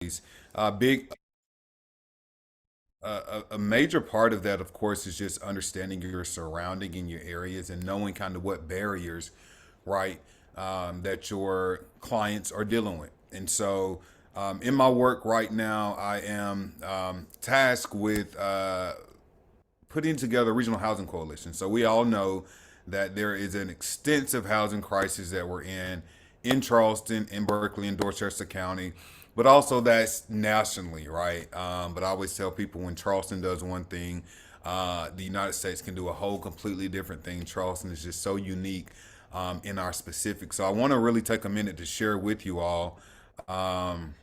Big a major part of that, of course, is just understanding your surrounding in your areas and knowing kind of what barriers, right, that your clients are dealing with. And so, in my work right now, I am tasked with putting together a regional housing coalition. So we all know that there is an extensive housing crisis that we're in Charleston, in Berkeley, in Dorchester County, but also that's nationally, right? But I always tell people when Charleston does one thing, the United States can do a whole completely different thing. Charleston is just so unique in our specifics. So I want to really take a minute to share with you all um,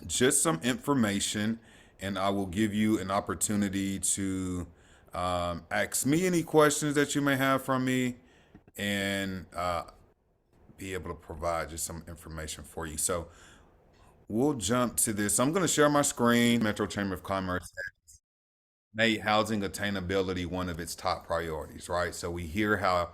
just some information, and I will give you an opportunity to ask me any questions that you may have from me and be able to provide just some information for you. So we'll jump to this. I'm going to share my screen. Metro Chamber of Commerce made housing attainability one of its top priorities, right? So we hear how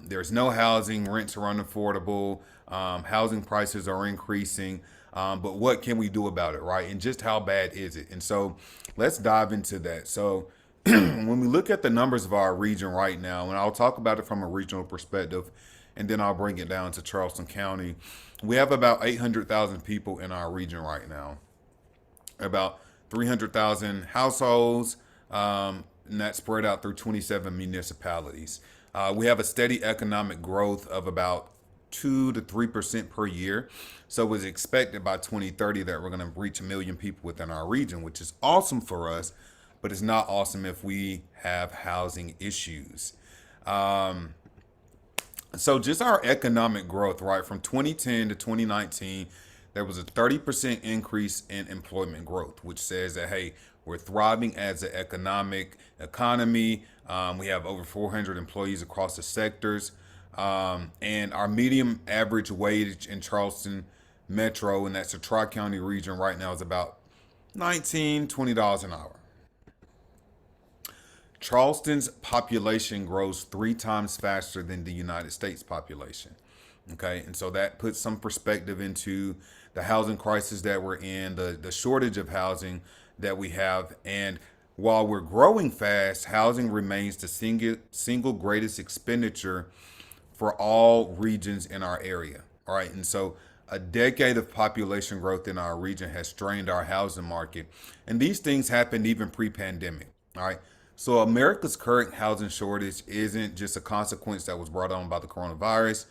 there's no housing, rents are unaffordable, housing prices are increasing, but what can we do about it, right? And just how bad is it? And so let's dive into that. So when we look at the numbers of our region right now, and I'll talk about it from a regional perspective, and then I'll bring it down to Charleston County, we have about 800,000 people in our region right now, about 300,000 households, and that's spread out through 27 municipalities. We have a steady economic growth of about 2 to 3% per year. So it's expected by 2030 that we're going to reach a million people within our region, which is awesome for us, but it's not awesome if we have housing issues. Um, so just our economic growth, right, from 2010 to 2019, there was a 30% increase in employment growth, which says that, hey, we're thriving as an economic economy. We have over 400 employees across the sectors. And our medium average wage in Charleston Metro, and that's the Tri-County region right now, is about $19, $20 an hour. Charleston's population grows 3 times faster than the United States population. Okay, and so that puts some perspective into the housing crisis that we're in, the shortage of housing that we have. And while we're growing fast, housing remains the single greatest expenditure for all regions in our area. All right, and so a decade of population growth in our region has strained our housing market. And these things happened even pre pandemic. All right. So America's current housing shortage isn't just a consequence that was brought on by the coronavirus.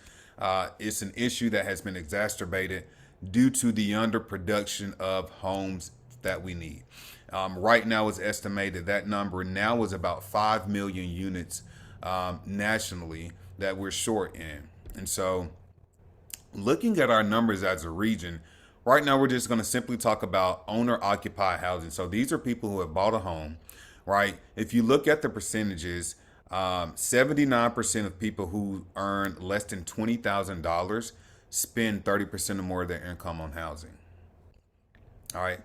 It's an issue that has been exacerbated due to the underproduction of homes that we need. Right now, it's estimated that number now is about 5 million units nationally that we're short in. And so, looking at our numbers as a region, right now we're just going to simply talk about owner occupied housing. So, these are people who have bought a home, right? If you look at the percentages, 79% of people who earn less than $20,000 spend 30% or more of their income on housing. All right.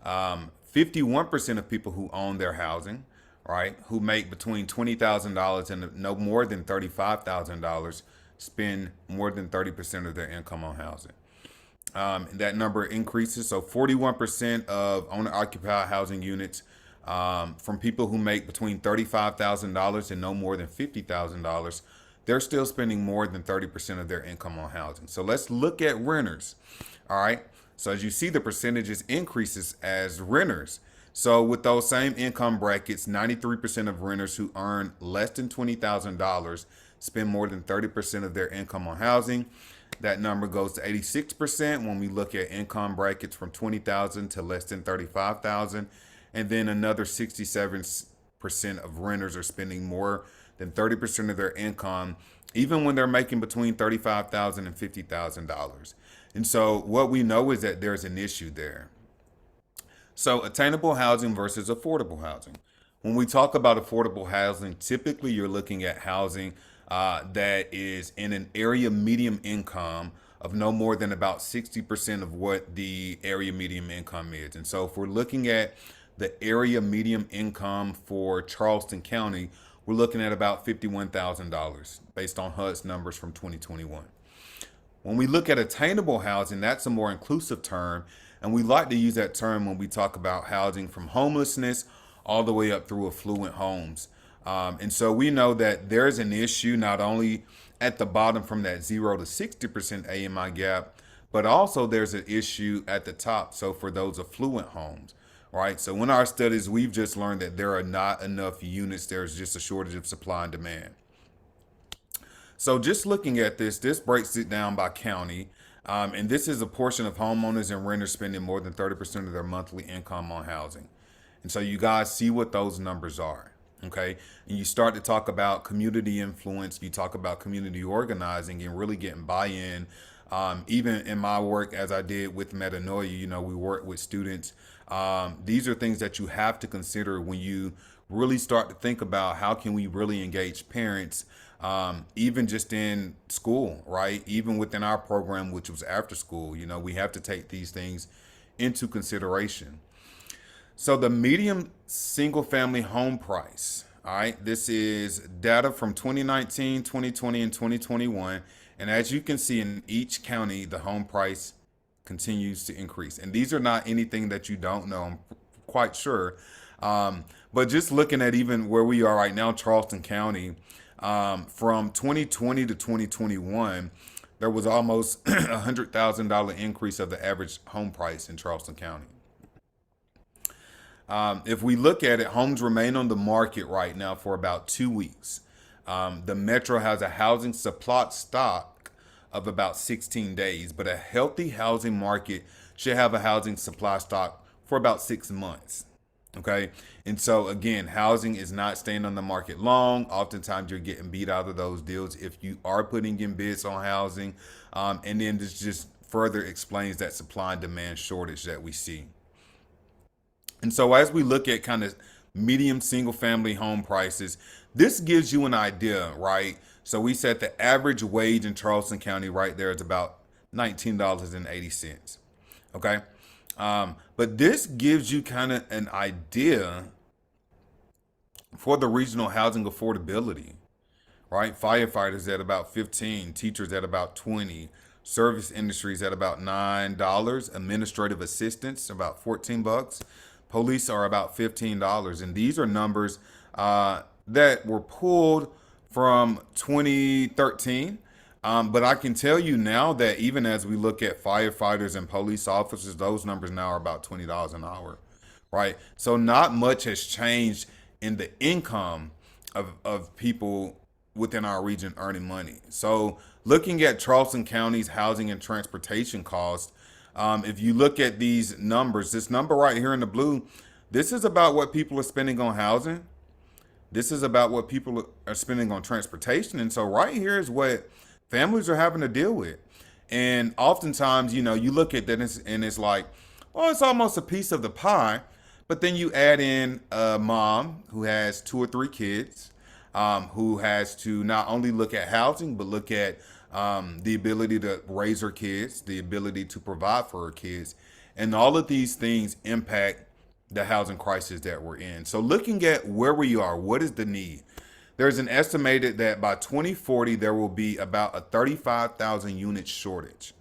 51% of people who own their housing, right, who make between $20,000 and no more than $35,000 spend more than 30% of their income on housing. That number increases. So 41% of owner occupied housing units from people who make between $35,000 and no more than $50,000, they're still spending more than 30% of their income on housing. So let's look at renters. All right. So as you see, the percentages increases as renters. So with those same income brackets, 93% of renters who earn less than $20,000 spend more than 30% of their income on housing. That number goes to 86% when we look at income brackets from 20,000 to less than 35,000. And then another 67% of renters are spending more than 30% of their income, even when they're making between $35,000 and $50,000. And so what we know is that there's an issue there. So attainable housing versus affordable housing. When we talk about affordable housing, typically you're looking at housing that is in an area medium income of no more than about 60% of what the area medium income is. And so if we're looking at the area medium income for Charleston County, we're looking at about $51,000 based on HUD's numbers from 2021. When we look at attainable housing, that's a more inclusive term. And we like to use that term when we talk about housing from homelessness all the way up through affluent homes. And so we know that there's an issue not only at the bottom from that 0 to 60% AMI gap, but also there's an issue at the top. So for those affluent homes, right? So in our studies, we've just learned that there are not enough units. There's just a shortage of supply and demand. So just looking at this breaks it down by county. And this is a portion of homeowners and renters spending more than 30% of their monthly income on housing. And so you guys see what those numbers are. Okay. And you start to talk about community influence. You talk about community organizing and really getting buy-in. Even in my work, as I did with Metanoia, we work with students. These are things that you have to consider when you really start to think about how can we really engage parents, even just in school, right? Even within our program, which was after school, we have to take these things into consideration. So the median single family home price, all right, this is data from 2019, 2020, and 2021. And as you can see in each county, the home price continues to increase. And these are not anything that you don't know, I'm quite sure. But just looking at even where we are right now, Charleston County, from 2020 to 2021, there was almost $100,000 increase of the average home price in Charleston County. If we look at it, homes remain on the market right now for about 2 weeks. The Metro has a housing supply stock of about 16 days, but a healthy housing market should have a housing supply stock for about 6 months. Okay. And so again, housing is not staying on the market long. Oftentimes you're getting beat out of those deals if you are putting in bids on housing. And then this just further explains that supply and demand shortage that we see. And so as we look at kind of medium single family home prices, this gives you an idea, right? So we said the average wage in Charleston County right there is about $19.80. Okay. But this gives you kind of an idea for the regional housing affordability, right? Firefighters at about 15, teachers at about 20, service industries at about $9, administrative assistants about 14 bucks. Police are about $15. And these are numbers that were pulled from 2013. But I can tell you now that even as we look at firefighters and police officers, those numbers now are about $20 an hour, right? So not much has changed in the income of people within our region earning money. So looking at Charleston County's housing and transportation costs, if you look at these numbers, this number right here in the blue, this is about what people are spending on housing. This is about what people are spending on transportation. And so right here is what families are having to deal with. And oftentimes, you look at that and it's like, oh, it's almost a piece of the pie. But then you add in a mom who has 2 or 3 kids, who has to not only look at housing, but look at the ability to raise her kids, the ability to provide for her kids. And all of these things impact the housing crisis that we're in. So looking at where we are, what is the need? There's an estimated that by 2040, there will be about a 35,000 unit shortage.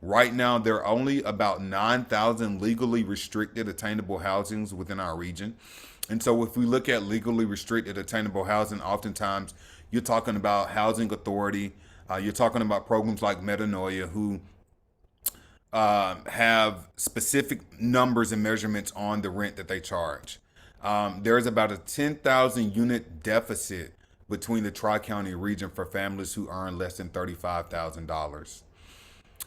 Right now, there are only about 9,000 legally restricted attainable housings within our region. And so if we look at legally restricted attainable housing, oftentimes you're talking about housing authority. You're talking about programs like Metanoia who have specific numbers and measurements on the rent that they charge. There is about a 10,000 unit deficit between the Tri-County region for families who earn less than $35,000.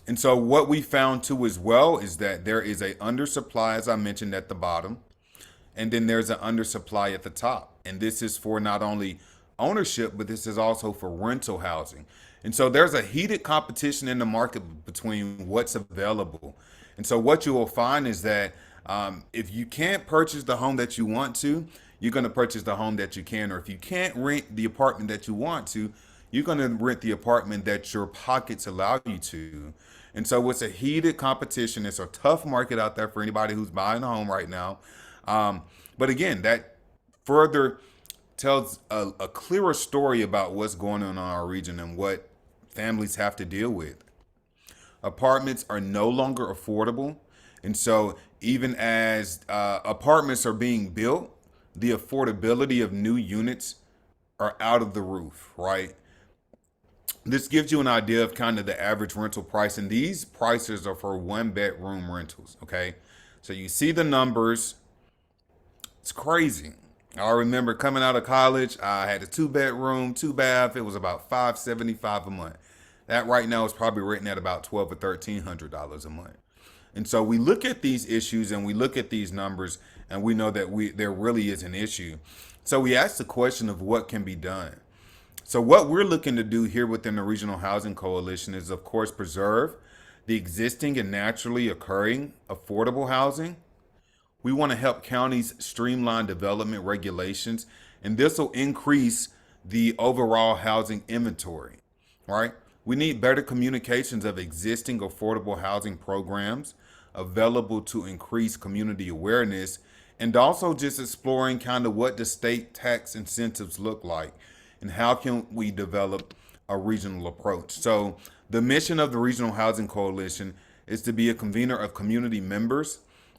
And so what we found too as well is that there is a undersupply, as I mentioned, at the bottom, and then there's an undersupply at the top. And this is for not only ownership, but this is also for rental housing. And so there's a heated competition in the market between what's available. And so what you will find is that if you can't purchase the home that you want to, you're going to purchase the home that you can. Or if you can't rent the apartment that you want to, you're going to rent the apartment that your pockets allow you to. And so it's a heated competition. It's a tough market out there for anybody who's buying a home right now. But again, that further tells a clearer story about what's going on in our region and what families have to deal with. Apartments are no longer affordable. And so, even as apartments are being built, the affordability of new units are out of the roof, right? This gives you an idea of kind of the average rental price, and these prices are for one bedroom rentals, okay? So you see the numbers, it's crazy. I remember coming out of college, I had a 2 bedroom, 2 bath. It was about $575 a month. That right now is probably written at about $1,200 or $1,300 a month. And so we look at these issues and we look at these numbers and we know that there really is an issue. So we ask the question of what can be done. So what we're looking to do here within the Regional Housing Coalition is, of course, preserve the existing and naturally occurring affordable housing. We want to help counties streamline development regulations, and this will increase the overall housing inventory, right? We need better communications of existing affordable housing programs available to increase community awareness, and also just exploring kind of what the state tax incentives look like and how can we develop a regional approach. So the mission of the Regional Housing Coalition is to be a convener of community members,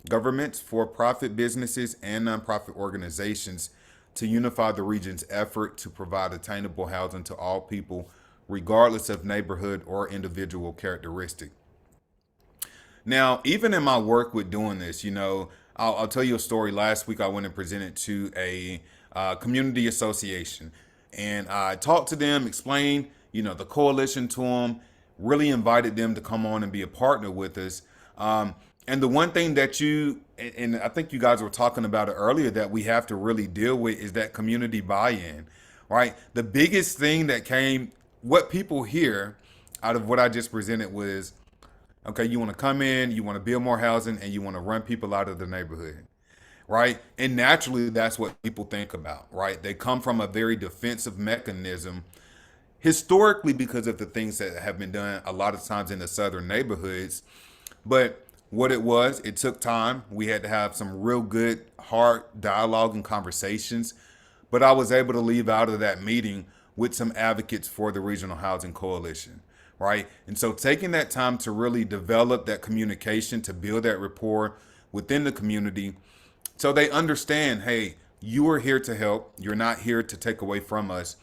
governments, for-profit businesses, and nonprofit organizations to unify the region's effort to provide attainable housing to all people, regardless of neighborhood or individual characteristic. Now, even in my work with doing this, I'll tell you a story. Last week, I went and presented to a community association, and I talked to them, explained, the coalition to them, really invited them to come on and be a partner with us. And the one thing that and I think you guys were talking about it earlier, that we have to really deal with is that community buy-in, right? The biggest thing that what people hear out of what I just presented was, okay, you want to come in, you want to build more housing, and you want to run people out of the neighborhood, right? And naturally, that's what people think about, right? They come from a very defensive mechanism historically because of the things that have been done a lot of times in the southern neighborhoods. But what it took time. We had to have some real good, hard dialogue and conversations. But I was able to leave out of that meeting with some advocates for the Regional Housing Coalition, right? And so taking that time to really develop that communication, to build that rapport within the community so they understand, hey, you are here to help. You're not here to take away from us,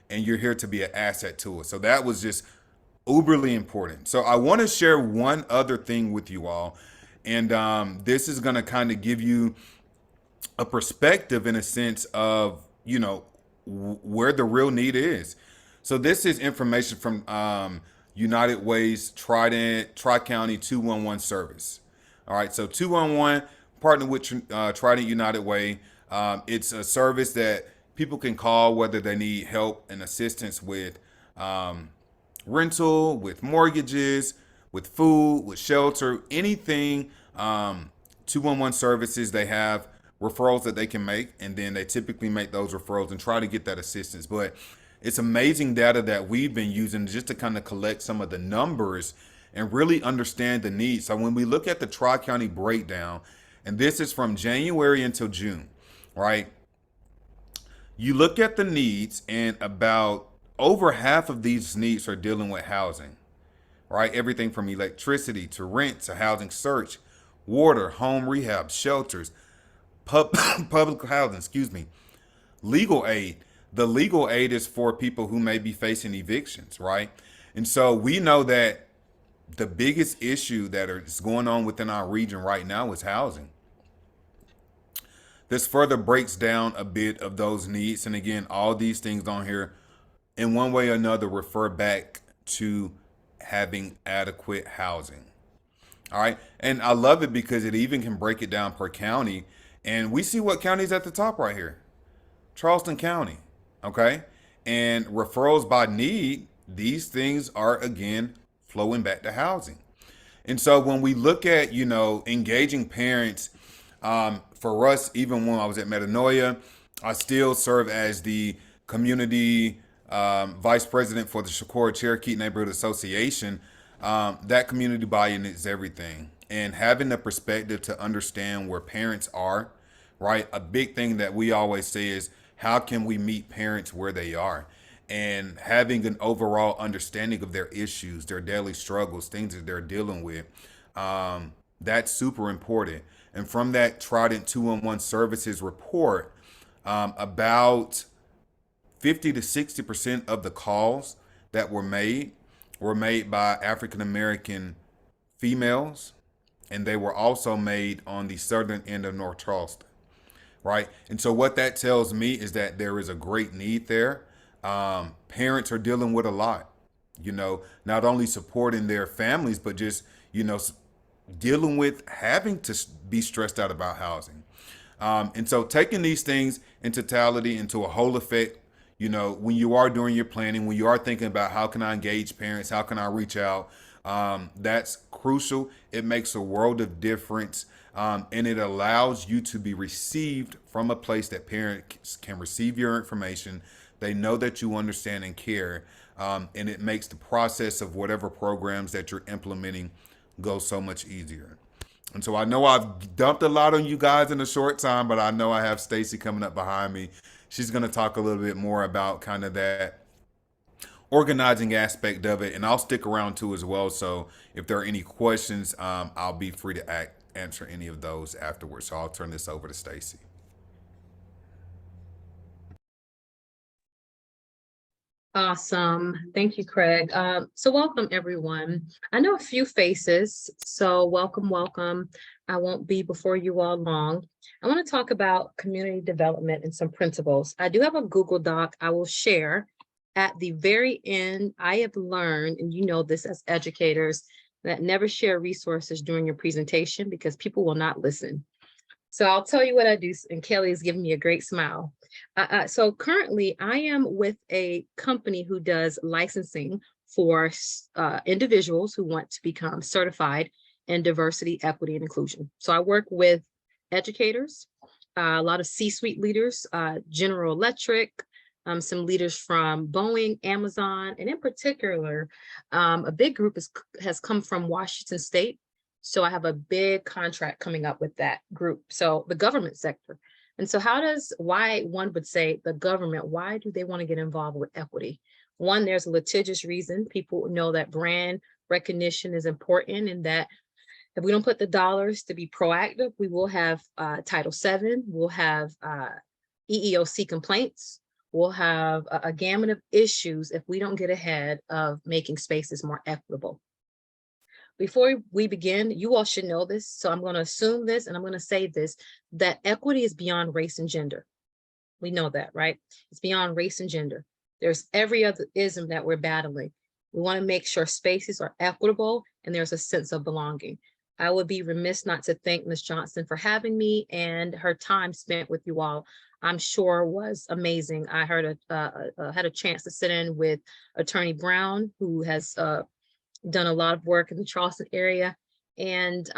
and you're here to be an asset to us. So that was just uberly important. So I want to share one other thing with you all, and this is going to kind of give you a perspective in a sense of where the real need is. So this is information from United Way's Tri-County 211 service. All right, so 211 partnered with Trident United Way. It's a service that people can call whether they need help and assistance with rental, with mortgages, with food, with shelter, anything. 211 services, they have referrals that they can make, and then they typically make those referrals and try to get that assistance. But it's amazing data that we've been using just to kind of collect some of the numbers and really understand the needs. So when we look at the Tri-County breakdown, and this is from January until June, right? You look at the needs, and about over half of these needs are dealing with housing, right? Everything from electricity to rent to housing search, water, home rehab, shelters, public housing, legal aid. The legal aid is for people who may be facing evictions, right? And so we know that the biggest issue that is going on within our region right now is housing. This further breaks down a bit of those needs. And again, all these things on here, in one way or another, refer back to having adequate housing. All right. And I love it because it even can break it down per county. And we see what county's at the top right here. Charleston County. Okay. And referrals by need, these things are, again, flowing back to housing. And so when we look at, engaging parents, for us, even when I was at Metanoia, I still serve as the community vice president for the Shakur Cherokee Neighborhood Association. That community buy-in is everything. And having the perspective to understand where parents are, right? A big thing that we always say is, how can we meet parents where they are? and having an overall understanding of their issues, their daily struggles, things that they're dealing with. That's super important. And from that Trident 211 Services report, about 50 to 60% of the calls that were made by African American females, and they were also made on the southern end of North Charleston, right? And so what that tells me is that there is a great need there. Parents are dealing with a lot, not only supporting their families, but just, dealing with having to be stressed out about housing. And so taking these things in totality into a whole effect, when you are doing your planning, when you are thinking about how can I engage parents, how can I reach out, that's crucial. It makes a world of difference. And it allows you to be received from a place that parents can receive your information. They know that you understand and care. And it makes the process of whatever programs that you're implementing go so much easier. And so I know I've dumped a lot on you guys in a short time, but I know I have Stacy coming up behind me. She's going to talk a little bit more about kind of that organizing aspect of it, and I'll stick around too as well. So if there are any questions, I'll be free to answer any of those afterwards. So I'll turn this over to Stacy. Awesome. Thank you, Craig. So welcome, everyone. I know a few faces, so welcome, welcome. I won't be before you all long. I want to talk about community development and some principles. I do have a Google Doc I will share. At the very end, I have learned, and you know this as educators, that never share resources during your presentation because people will not listen. So I'll tell you what I do, and Kelly is giving me a great smile. So currently I am with a company who does licensing for individuals who want to become certified in diversity, equity, and inclusion. So I work with educators, a lot of C-suite leaders, General Electric, some leaders from Boeing, Amazon, and in particular, a big group has come from Washington State. So I have a big contract coming up with that group. So the government sector. And so why one would say the government, why do they want to get involved with equity? One, there's a litigious reason. People know that brand recognition is important, and that if we don't put the dollars to be proactive, we will have Title VII, we'll have EEOC complaints, we'll have a gamut of issues if we don't get ahead of making spaces more equitable. Before we begin, you all should know this, so I'm going to assume this and I'm going to say this, that equity is beyond race and gender. We know that, right? It's beyond race and gender. There's every other ism that we're battling. We want to make sure spaces are equitable and there's a sense of belonging. I would be remiss not to thank Ms. Johnson for having me, and her time spent with you all, I'm sure, was amazing. I heard had a chance to sit in with Attorney Brown, who has done a lot of work in the Charleston area, and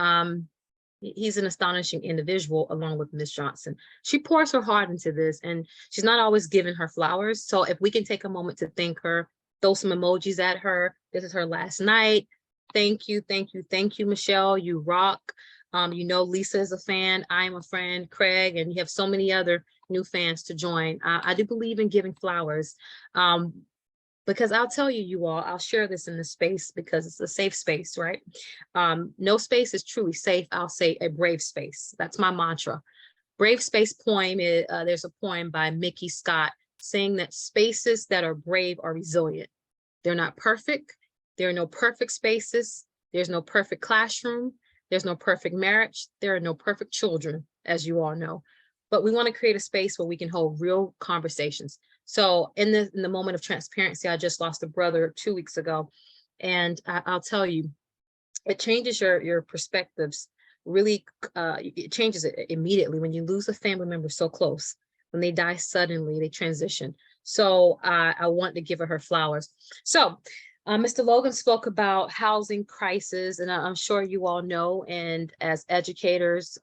he's an astonishing individual along with Ms. Johnson. She pours her heart into this, and she's not always giving her flowers. So if we can take a moment to thank her, throw some emojis at her. This is her last night. Thank you, thank you, thank you, Michelle. You rock. You know, Lisa is a fan. I am a friend, Craig, and you have so many other new fans to join. I do believe in giving flowers. Because I'll tell you all, I'll share this in the space because it's a safe space, right? No space is truly safe. I'll say a brave space. That's my mantra. Brave space poem, there's a poem by Mickey Scott saying that spaces that are brave are resilient. They're not perfect. There are no perfect spaces. There's no perfect classroom. There's no perfect marriage. There are no perfect children, as you all know. But we want to create a space where we can hold real conversations. So in the moment of transparency, I just lost a brother 2 weeks ago. And I'll tell you, it changes your perspectives. Really, it changes it immediately when you lose a family member so close. When they die suddenly, they transition. So I want to give her flowers. So Mr. Logan spoke about housing crisis, and I'm sure you all know, and as educators,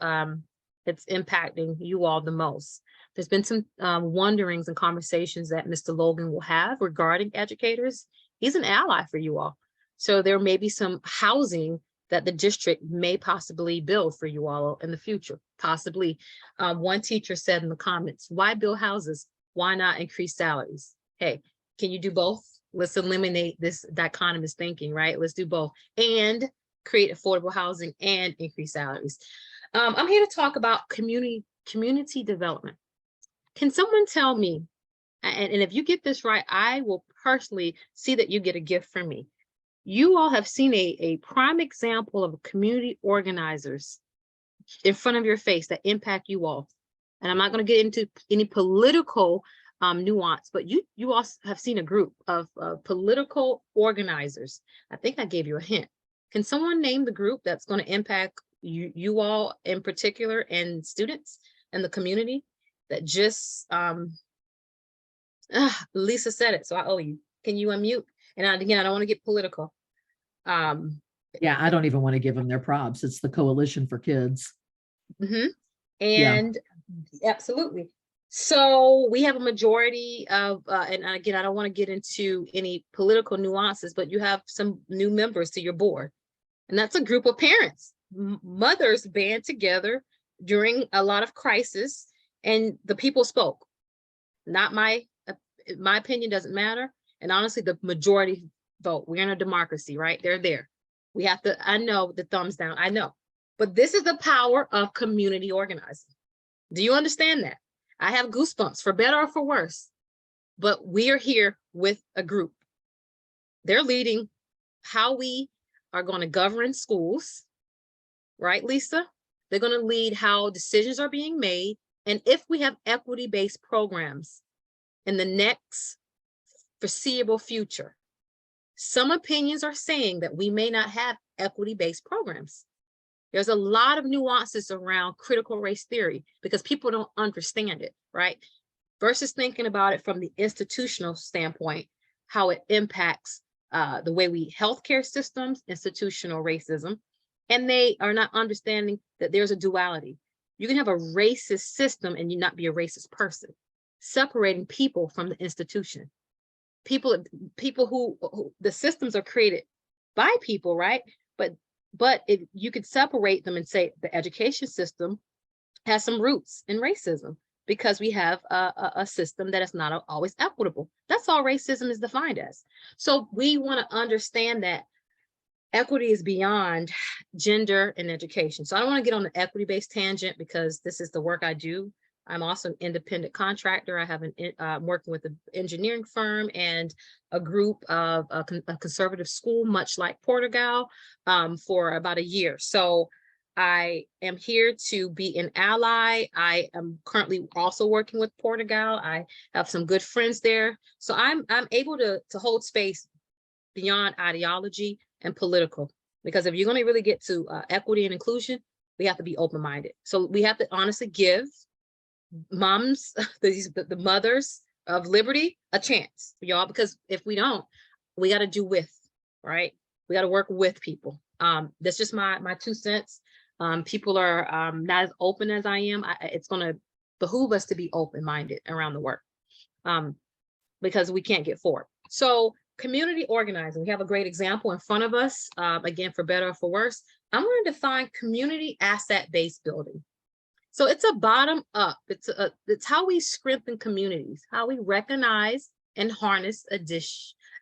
it's impacting you all the most. There's been some wonderings and conversations that Mr. Logan will have regarding educators. He's an ally for you all. So there may be some housing that the district may possibly build for you all in the future, possibly. One teacher said in the comments, why build houses? Why not increase salaries? Hey, Can you do both? Let's eliminate this dichotomous thinking, right? Let's do both and create affordable housing and increase salaries. I'm here to talk about community development. Can someone tell me, and if you get this right, I will personally see that you get a gift from me. You all have seen a prime example of community organizers in front of your face that impact you all. And I'm not going to get into any political nuance, but you all have seen a group of political organizers. I think I gave you a hint. Can someone name the group that's going to impact you all in particular and students and the community that just, Lisa said it, so I owe you. Can you unmute? And again, I don't want to get political. Yeah, I don't even want to give them their props. It's the Coalition for Kids. And absolutely. So we have a majority of, and again, I don't want to get into any political nuances, but you have some new members to your board. And that's a group of parents, mothers band together during a lot of crisis, and the people spoke. Not my opinion doesn't matter. And honestly, the majority vote. We're in a democracy, right? They're there. We have to, I know the thumbs down, I know. But this is the power of community organizing. Do you understand that? I have goosebumps for better or for worse, but we are here with a group. They're leading how we are going to govern schools, right, Lisa? They're going to lead how decisions are being made. And if we have equity-based programs in the next foreseeable future, some opinions are saying that we may not have equity-based programs. There's a lot of nuances around critical race theory because people don't understand it, right? Versus thinking about it from the institutional standpoint, how it impacts the way we healthcare systems, institutional racism, and they are not understanding that there's a duality. You can have a racist system and you not be a racist person, separating people from the institution. People who the systems are created by people, right? But if you could separate them and say the education system has some roots in racism because we have a system that is not always equitable. That's all racism is defined as. So we want to understand that equity is beyond gender and education. So I don't want to get on the equity-based tangent because this is the work I do. I'm also an independent contractor. I have I'm working with an engineering firm and a group of a conservative school, much like Portugal, for about a year. So I am here to be an ally. I am currently also working with Portugal. I have some good friends there. So I'm able to hold space beyond ideology and political, because if you're going to really get to equity and inclusion, we have to be open-minded. So we have to honestly give moms, the mothers of liberty, a chance, y'all, because if we don't, we got to do with, right? We got to work with people. That's just my 2 cents. People are not as open as I am. It's going to behoove us to be open-minded around the work because we can't get forward. So community organizing, we have a great example in front of us. Again, for better or for worse, I'm going to define community asset-based building. So it's a bottom up. It's how we strengthen communities, how we recognize and harness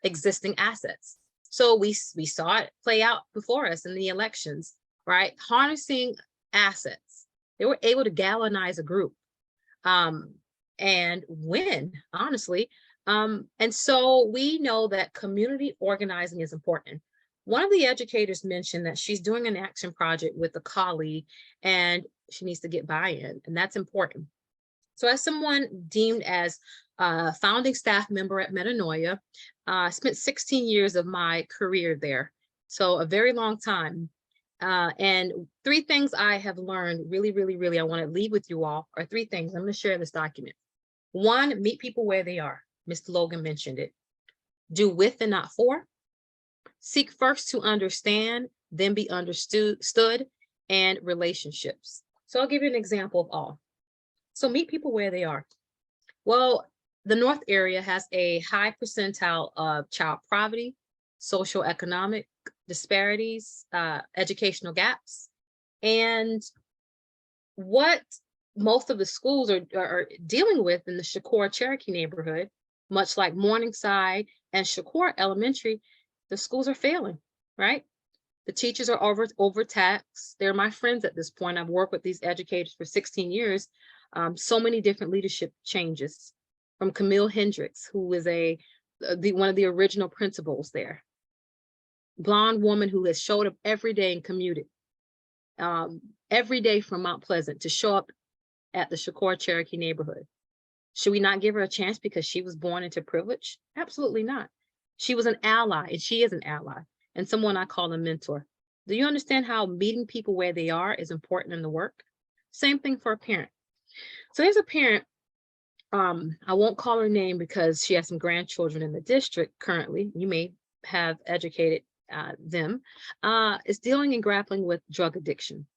existing assets. So we saw it play out before us in the elections, right? Harnessing assets. They were able to galvanize a group and win, honestly. And so we know that community organizing is important. One of the educators mentioned that she's doing an action project with a colleague and she needs to get buy-in, and that's important. So as someone deemed as a founding staff member at Metanoia, I spent 16 years of my career there. So a very long time. And 3 things I have learned really, I want to leave with you all are 3 things. I'm going to share this document. 1, meet people where they are. Mr. Logan mentioned it. Do with and not for. Seek first to understand, then be understood, and relationships. So I'll give you an example of all. So meet people where they are. Well, the North area has a high percentile of child poverty, social economic disparities, educational gaps. And what most of the schools are dealing with in the Shakur Cherokee neighborhood, Much like Morningside and Shakur Elementary, the schools are failing, right? The teachers are overtaxed. They're my friends at this point. I've worked with these educators for 16 years. So many different leadership changes, from Camille Hendricks, who is one of the original principals there. Blonde woman who has showed up every day and commuted every day from Mount Pleasant to show up at the Shakur Cherokee neighborhood. Should we not give her a chance because she was born into privilege? Absolutely not. She was an ally, and she is an ally, and someone I call a mentor. Do you understand how meeting people where they are is important in the work? Same thing for a parent. So there's a parent, I won't call her name because she has some grandchildren in the district currently. You may have educated them, is dealing and grappling with drug addiction.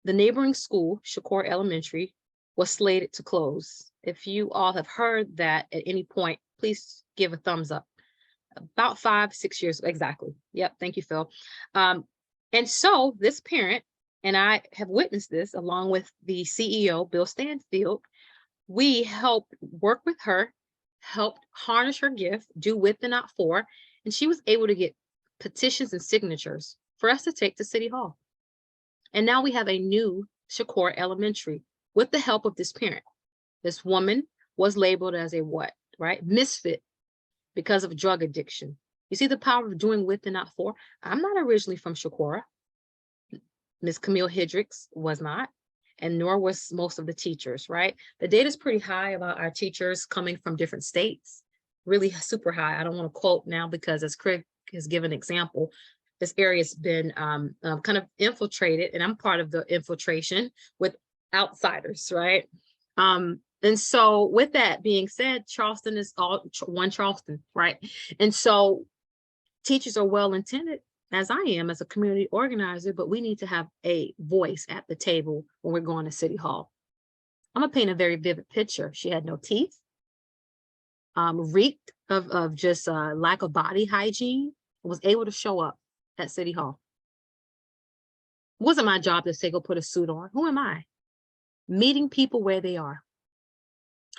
The neighboring school, Shakur Elementary, was slated to close. If you all have heard that at any point, please give a thumbs up. About 5-6 years, exactly. Yep, thank you, Phil. And so this parent, and I have witnessed this along with the CEO, Bill Stanfield, we helped work with her, helped harness her gift, do with and not for, and she was able to get petitions and signatures for us to take to City Hall. And now we have a new Shakur Elementary with the help of this parent. This woman was labeled as a what, right? Misfit because of drug addiction. You see the power of doing with and not for? I'm not originally from Shakur. Miss Camille Hendricks was not, and nor was most of the teachers, right? The data is pretty high about our teachers coming from different states, really super high. I don't want to quote now because, as Craig has given an example, this area has been kind of infiltrated, and I'm part of the infiltration with outsiders, right? And so with that being said, Charleston is all one Charleston, right? And so teachers are well-intended, as I am as a community organizer, but we need to have a voice at the table when we're going to City Hall. I'm gonna paint a very vivid picture. She had no teeth, reeked of just lack of body hygiene, was able to show up at City Hall. It wasn't my job to say, go put a suit on. Who am I? Meeting people where they are.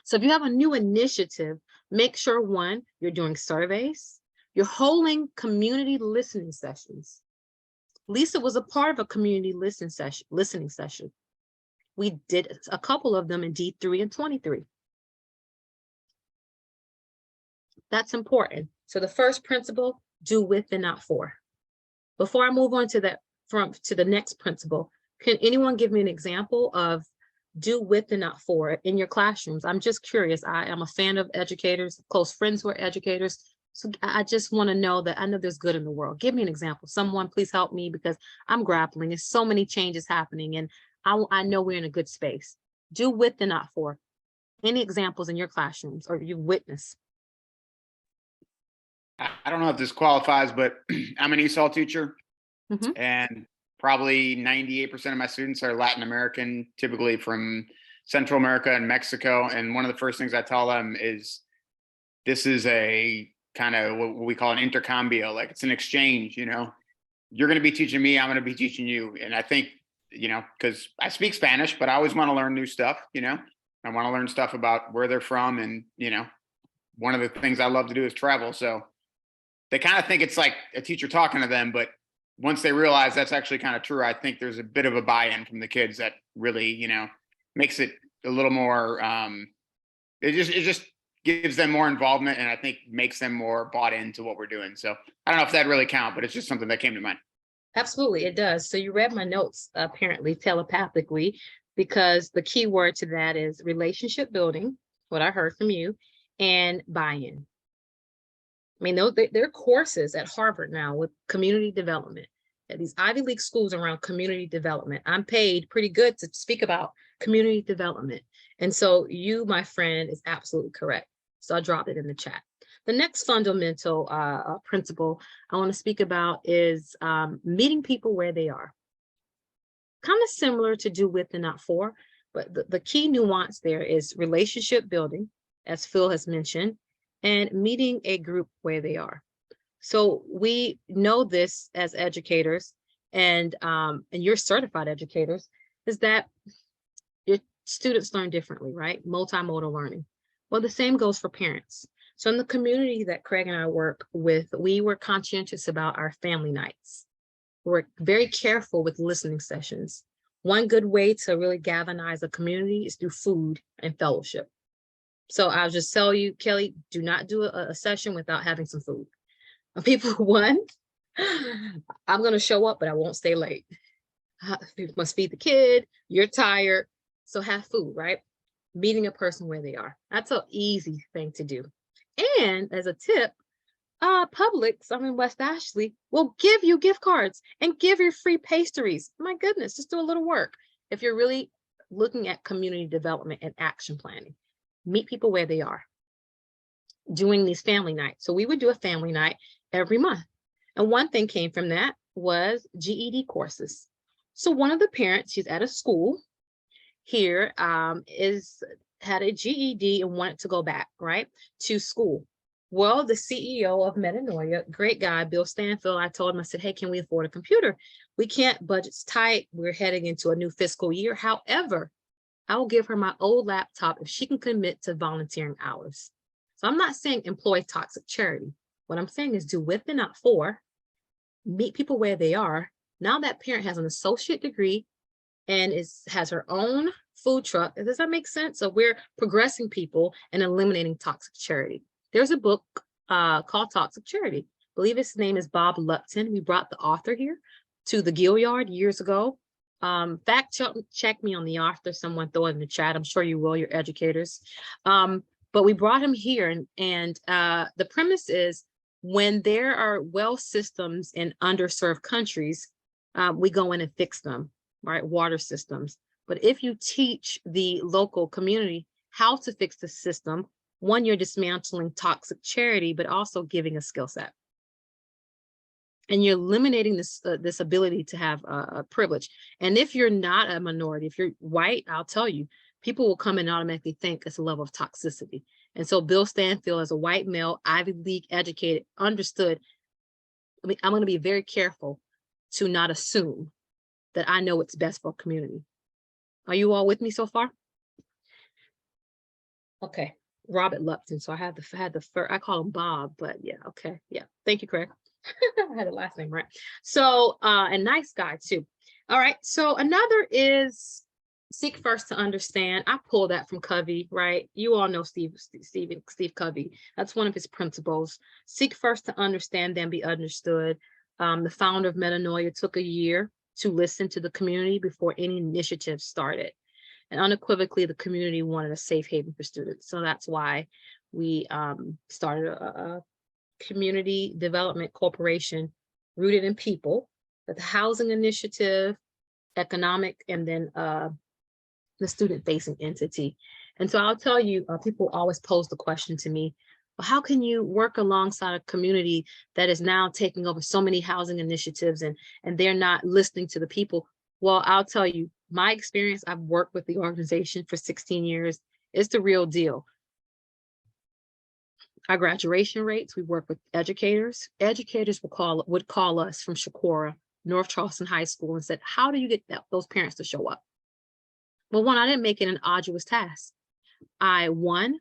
So if you have a new initiative, make sure, one, you're doing surveys, you're holding community listening sessions. Lisa was a part of a community listening session. We did a couple of them in D3 and 23. That's important. So the first principle, do with and not for. Before I move on to the next principle, can anyone give me an example of do with and not for in your classrooms? I'm just curious. I am a fan of educators, close friends who are educators. So I just want to know that I know there's good in the world. Give me an example. Someone please help me because I'm grappling. There's so many changes happening and I know we're in a good space. Do with and not for. Any examples in your classrooms or you've witnessed? I don't know if this qualifies, but I'm an ESOL teacher, and probably 98% of my students are Latin American, typically from Central America and Mexico. And one of the first things I tell them is this is a kind of what we call an intercambio, like it's an exchange, you know, you're going to be teaching me, I'm going to be teaching you. And I think, you know, because I speak Spanish, but I always want to learn new stuff, you know, I want to learn stuff about where they're from. And, you know, one of the things I love to do is travel. So they kind of think it's like a teacher talking to them, but once they realize that's actually kind of true, I think there's a bit of a buy-in from the kids that really, you know, makes it a little more, it just gives them more involvement and I think makes them more bought into what we're doing. So I don't know if that really counts, but it's just something that came to mind. Absolutely, it does. So you read my notes apparently telepathically, because the key word to that is relationship building, what I heard from you, and buy-in. I mean, there are courses at Harvard now with community development, at these Ivy League schools around community development. I'm paid pretty good to speak about community development. And so you, my friend, is absolutely correct. So I dropped it in the chat. The next fundamental principle I want to speak about is meeting people where they are. Kind of similar to do with and not for, but the key nuance there is relationship building, as Phil has mentioned, and meeting a group where they are. So we know this as educators and you're certified educators, is that your students learn differently, right? Multimodal learning. Well, the same goes for parents. So in the community that Craig and I work with, we were conscientious about our family nights. We're very careful with listening sessions. One good way to really galvanize a community is through food and fellowship. So I'll just tell you, Kelly, do not do a session without having some food. People, one, I'm going to show up, but I won't stay late. You must feed the kid, you're tired, so have food, right? Meeting a person where they are. That's an easy thing to do. And as a tip, Publix, I'm in West Ashley, will give you gift cards and give you free pastries. My goodness, just do a little work. If you're really looking at community development and action planning, meet people where they are. Doing these family nights. So we would do a family night every month. And one thing came from that was GED courses. So one of the parents, she's at a school here, had a GED and wanted to go back, right, to school. Well, the CEO of Metanoia, great guy, Bill Stanfield, I told him, I said, hey, can we afford a computer? We can't, budget's tight. We're heading into a new fiscal year. However, I will give her my old laptop if she can commit to volunteering hours. So I'm not saying employ toxic charity. What I'm saying is do with and not for, meet people where they are. Now that parent has an associate degree and has her own food truck. Does that make sense? So we're progressing people and eliminating toxic charity. There's a book called Toxic Charity. I believe his name is Bob Lupton. We brought the author here to the Gilliard years ago. Fact check me on the author. Someone throw it in the chat. I'm sure you will, you're educators. But we brought him here, and the premise is when there are well systems in underserved countries, we go in and fix them, right? Water systems. But if you teach the local community how to fix the system, one, you're dismantling toxic charity, but also giving a skill set. And you're eliminating this ability to have a privilege. And if you're not a minority, if you're white, I'll tell you, people will come and automatically think it's a level of toxicity. And so Bill Stanfield, as a white male, Ivy League educated, understood, I mean, I'm going to be very careful to not assume that I know what's best for a community. Are you all with me so far? Okay. Robert Lupton. So I had the first, I call him Bob, but yeah, okay. Yeah. Thank you, Craig. I had the last name right. So, and nice guy too. All right. So another is seek first to understand. I pulled that from Covey, right? You all know Steve Covey. That's one of his principles. Seek first to understand, then be understood. The founder of Metanoia took a year to listen to the community before any initiative started. And unequivocally, the community wanted a safe haven for students. So that's why we started a community development corporation rooted in people, the housing initiative, economic, and then the student-facing entity. And so I'll tell you, people always pose the question to me, well, how can you work alongside a community that is now taking over so many housing initiatives and they're not listening to the people? Well, I'll tell you, my experience, I've worked with the organization for 16 years. It's the real deal. Our graduation rates, we work with educators. Educators would call us from Shakora, North Charleston High School, and said, how do you get those parents to show up? Well, one, I didn't make it an arduous task. I, one,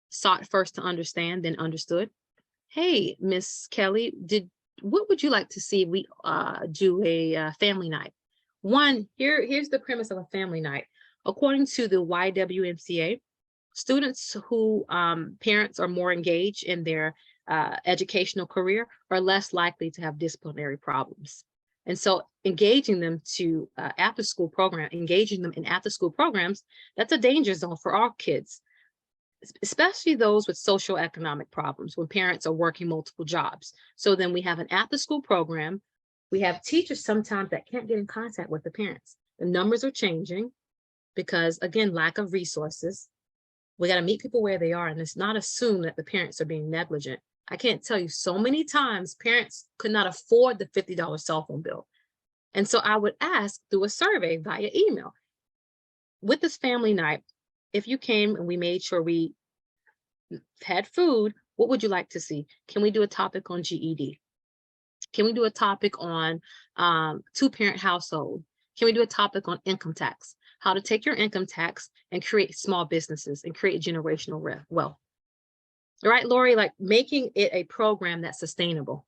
sought first to understand, then understood. Hey, Miss Kelly, what would you like to see if we do a family night? One, here's the premise of a family night. According to the YWMCA, students who parents are more engaged in their educational career are less likely to have disciplinary problems. And so engaging them to after-school program, engaging them in after-school programs, that's a danger zone for our kids, especially those with social economic problems when parents are working multiple jobs. So then we have an after-school program. We have teachers sometimes that can't get in contact with the parents. The numbers are changing because, again, lack of resources. We got to meet people where they are, and it's not assumed that the parents are being negligent. I can't tell you so many times parents could not afford the $50 cell phone bill. And so I would ask through a survey via email, with this family night, if you came and we made sure we had food, what would you like to see? Can we do a topic on GED? Can we do a topic on two-parent household? Can we do a topic on income tax? how to take your income tax and create small businesses and create generational wealth. All right, Lori, like making it a program that's sustainable.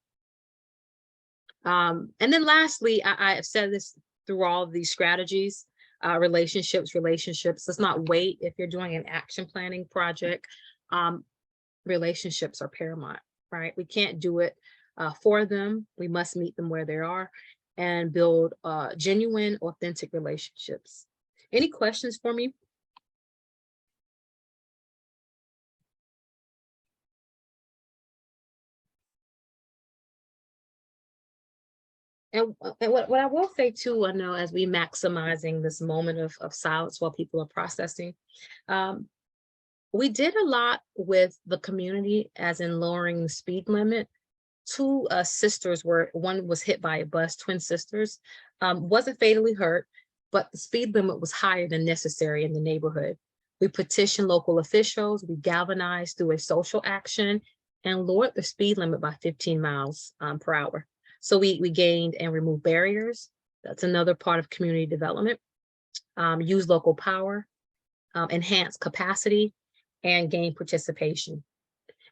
And then lastly, I have said this through all of these strategies, relationships. Let's not wait. If you're doing an action planning project, relationships are paramount, right? We can't do it for them. We must meet them where they are and build genuine, authentic relationships. Any questions for me? And what I will say too, I know as we maximizing this moment of silence while people are processing, we did a lot with the community, as in lowering the speed limit. Two sisters one was hit by a bus, twin sisters, wasn't fatally hurt, but the speed limit was higher than necessary in the neighborhood. We petitioned local officials, we galvanized through a social action and lowered the speed limit by 15 miles per hour. So we gained and removed barriers. That's another part of community development. Use local power, enhance capacity, and gain participation.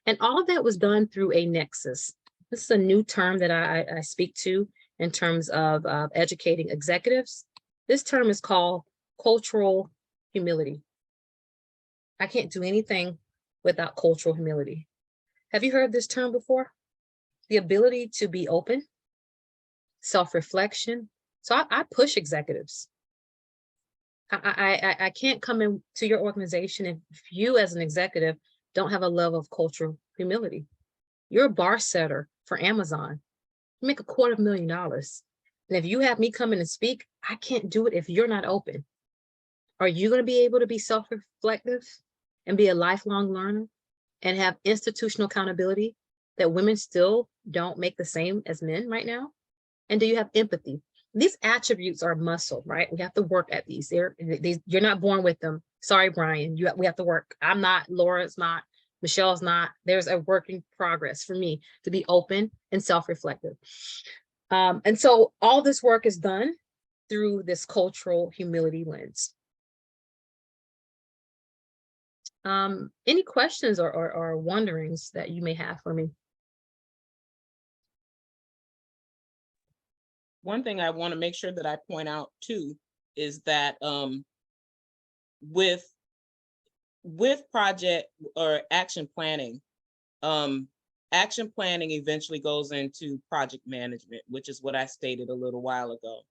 And all of that was done through a nexus. This is a new term that I speak to in terms of educating executives. This term is called cultural humility. I can't do anything without cultural humility. Have you heard this term before? The ability to be open, self-reflection. So I push executives. I can't come into your organization if you as an executive don't have a level of cultural humility. You're a bar setter for Amazon. You make $250,000. And if you have me come in and speak, I can't do it if you're not open. Are you going to be able to be self-reflective and be a lifelong learner and have institutional accountability that women still don't make the same as men right now? And do you have empathy? These attributes are muscle, right? We have to work at these. You're not born with them. Sorry, Brian, we have to work. I'm not, Laura's not, Michelle's not. There's a work in progress for me to be open and self-reflective. And so all this work is done through this cultural humility lens. Any questions or wonderings that you may have for me? One thing I want to make sure that I point out too is that with project or action planning eventually goes into project management, which is what I stated a little while ago.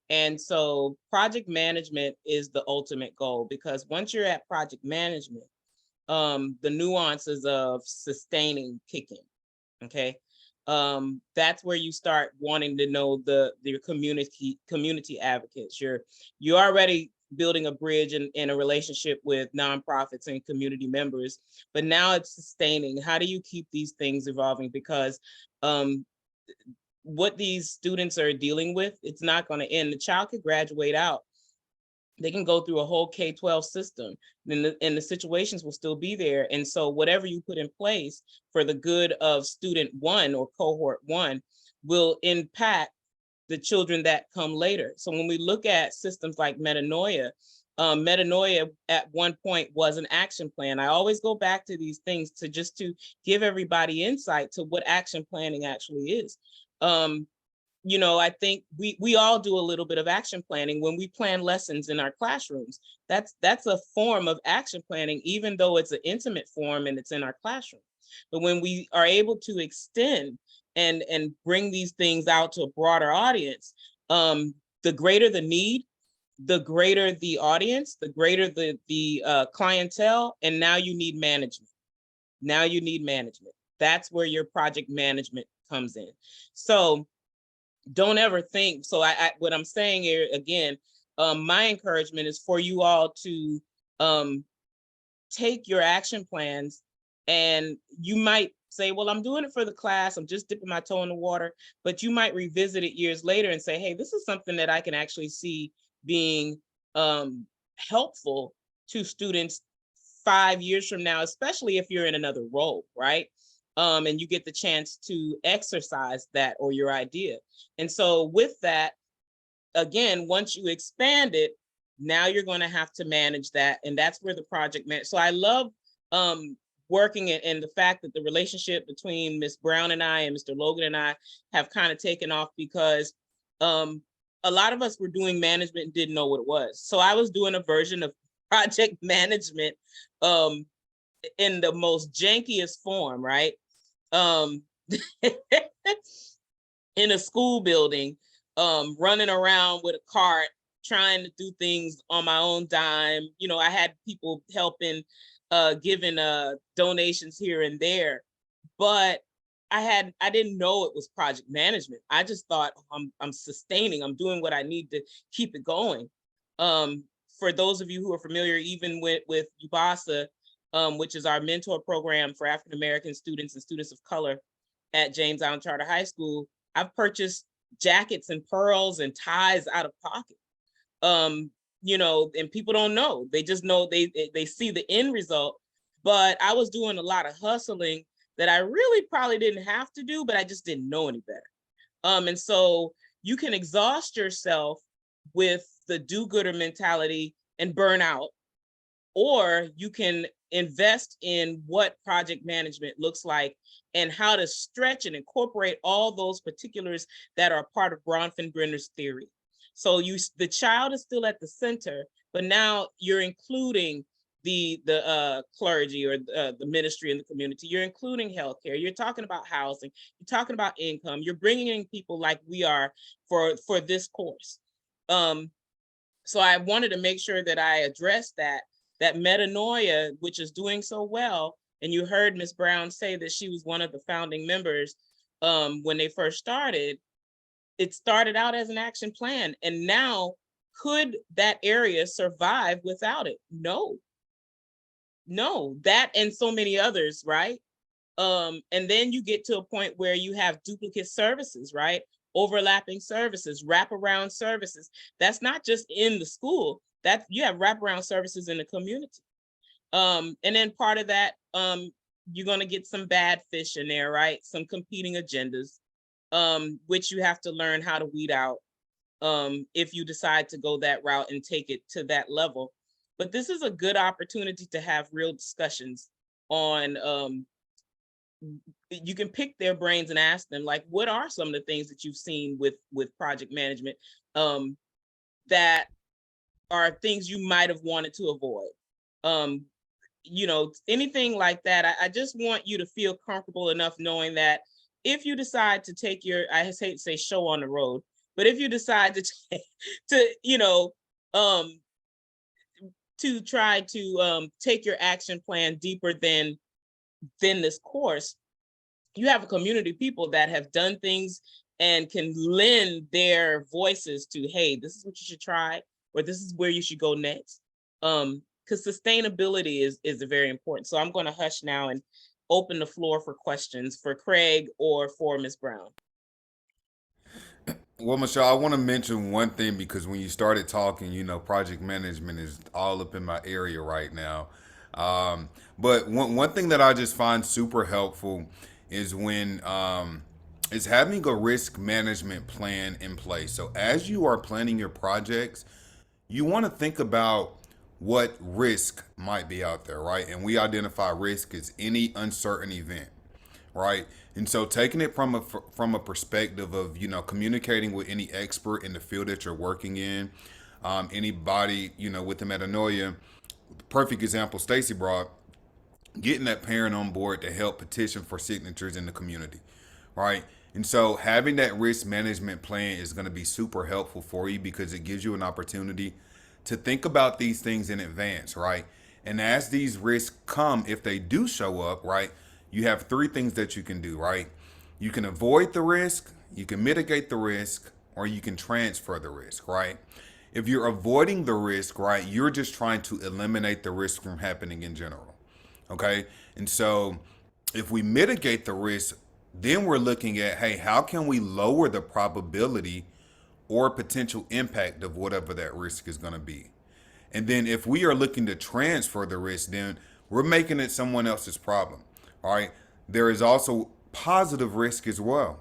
And so project management is the ultimate goal, because once you're at project management, the nuances of sustaining kick in, okay? That's where you start wanting to know your community advocates. You're already building a bridge in a relationship with nonprofits and community members, but now it's sustaining. How do you keep these things evolving? Because what these students are dealing with, it's not going to end. The child could graduate out. They can go through a whole K-12 system, and the situations will still be there. And so whatever you put in place for the good of student one or cohort one will impact the children that come later. So when we look at systems like Metanoia, Metanoia at one point was an action plan. I always go back to these things to give everybody insight to what action planning actually is. You know, I think we all do a little bit of action planning when we plan lessons in our classrooms. That's a form of action planning, even though it's an intimate form and it's in our classroom. But when we are able to extend and bring these things out to a broader audience, the greater the need, the greater the audience, the greater the clientele, and now you need management. Now you need management. That's where your project management comes in. So don't ever think, so what I'm saying here again, my encouragement is for you all to take your action plans, and you might say, well, I'm doing it for the class, I'm just dipping my toe in the water, but you might revisit it years later and say, hey, this is something that I can actually see being helpful to students 5 years from now, especially if you're in another role, right? And you get the chance to exercise that or your idea. And so with that, again, once you expand it, Now you're going to have to manage that. And that's where the project man. So I love working it, and the fact that the relationship between Ms. Brown and I and Mr. Logan and I have kind of taken off, because a lot of us were doing management and didn't know what it was. So I was doing a version of project management in the most jankiest form, right? In a school building, running around with a cart, trying to do things on my own dime. You know, I had people helping, giving donations here and there, but I didn't know it was project management. I just thought, oh, I'm sustaining, I'm doing what I need to keep it going. For those of you who are familiar, even with UBASA, which is our mentor program for African-American students and students of color at James Allen Charter High School, I've purchased jackets and pearls and ties out of pocket. You know, and people don't know. They just know they see the end result. But I was doing a lot of hustling that I really probably didn't have to do, but I just didn't know any better. And so you can exhaust yourself with the do-gooder mentality and burn out, or you can invest in what project management looks like and how to stretch and incorporate all those particulars that are part of Bronfenbrenner's theory. So the child is still at the center, but now you're including the clergy or the ministry in the community. You're including healthcare. You're talking about housing. You're talking about income. You're bringing in people like we are for this course. So I wanted to make sure that I addressed that metanoia, which is doing so well. And you heard Ms. Brown say that she was one of the founding members when they first started. It started out as an action plan, and now could that area survive without it? No, that and so many others, right? And then you get to a point where you have duplicate services, right? Overlapping services, wraparound services. That's not just in the school, that you have wraparound services in the community. And then part of that, you're gonna get some bad fish in there, right? Some competing agendas, which you have to learn how to weed out if you decide to go that route and take it to that level. But this is a good opportunity to have real discussions on, you can pick their brains and ask them, like, what are some of the things that you've seen with project management that are things you might have wanted to avoid? You know, anything like that. I just want you to feel comfortable enough knowing that if you decide to take your, I hate to say show on the road, but if you decide to try to take your action plan deeper than this course, you have a community of people that have done things and can lend their voices to, hey, this is what you should try, or this is where you should go next. Because sustainability is very important. So I'm going to hush now and open the floor for questions for Craig or for Ms. Brown. Well, Michelle, I want to mention one thing, because when you started talking, you know, project management is all up in my area right now. But one thing that I just find super helpful is when is having a risk management plan in place. So as you are planning your projects, you want to think about what risk might be out there, right? And we identify risk as any uncertain event, right? And so taking it from a perspective of, you know, communicating with any expert in the field that you're working in, anybody, you know, with the metanoia, perfect example Stacy brought, getting that parent on board to help petition for signatures in the community, right? And so having that risk management plan is going to be super helpful for you, because it gives you an opportunity to think about these things in advance, right? And as these risks come, if they do show up, right, you have three things that you can do, right? You can avoid the risk, you can mitigate the risk, or you can transfer the risk, right? If you're avoiding the risk, right, you're just trying to eliminate the risk from happening in general, okay? And so if we mitigate the risk, then we're looking at, hey, how can we lower the probability or potential impact of whatever that risk is going to be? And then if we are looking to transfer the risk, then we're making it someone else's problem. All right. There is also positive risk as well.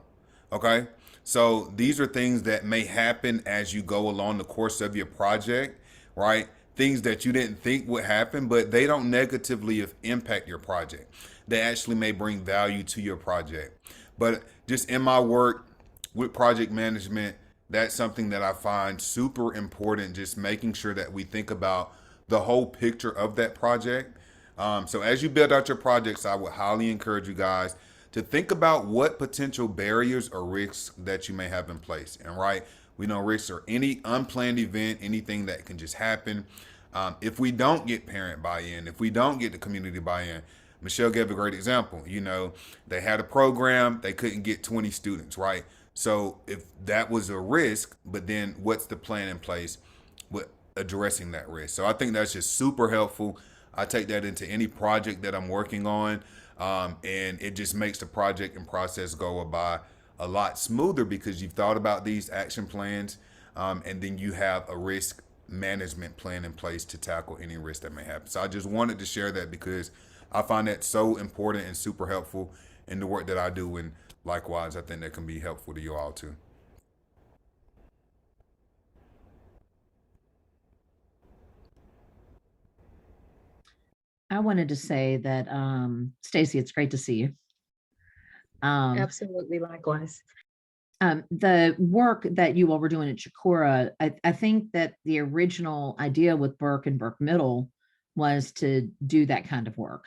Okay. So these are things that may happen as you go along the course of your project, right? Things that you didn't think would happen, but they don't negatively impact your project. They actually may bring value to your project. But just in my work with project management, that's something that I find super important, just making sure that we think about the whole picture of that project. So as you build out your projects, I would highly encourage you guys to think about what potential barriers or risks that you may have in place. And right, we know risks are any unplanned event, anything that can just happen. If we don't get parent buy-in, if we don't get the community buy-in, Michelle gave a great example. You know, they had a program, they couldn't get 20 students, right? So if that was a risk, but then what's the plan in place with addressing that risk? So I think that's just super helpful. I take that into any project that I'm working on, and it just makes the project and process go by a lot smoother because you've thought about these action plans, and then you have a risk management plan in place to tackle any risk that may happen. So I just wanted to share that because I find that so important and super helpful in the work that I do, and likewise, I think that can be helpful to you all too. I wanted to say that, Stacy, it's great to see you. Absolutely, likewise. The work that you all were doing at Chicora, I think that the original idea with Burke and Burke Middle was to do that kind of work.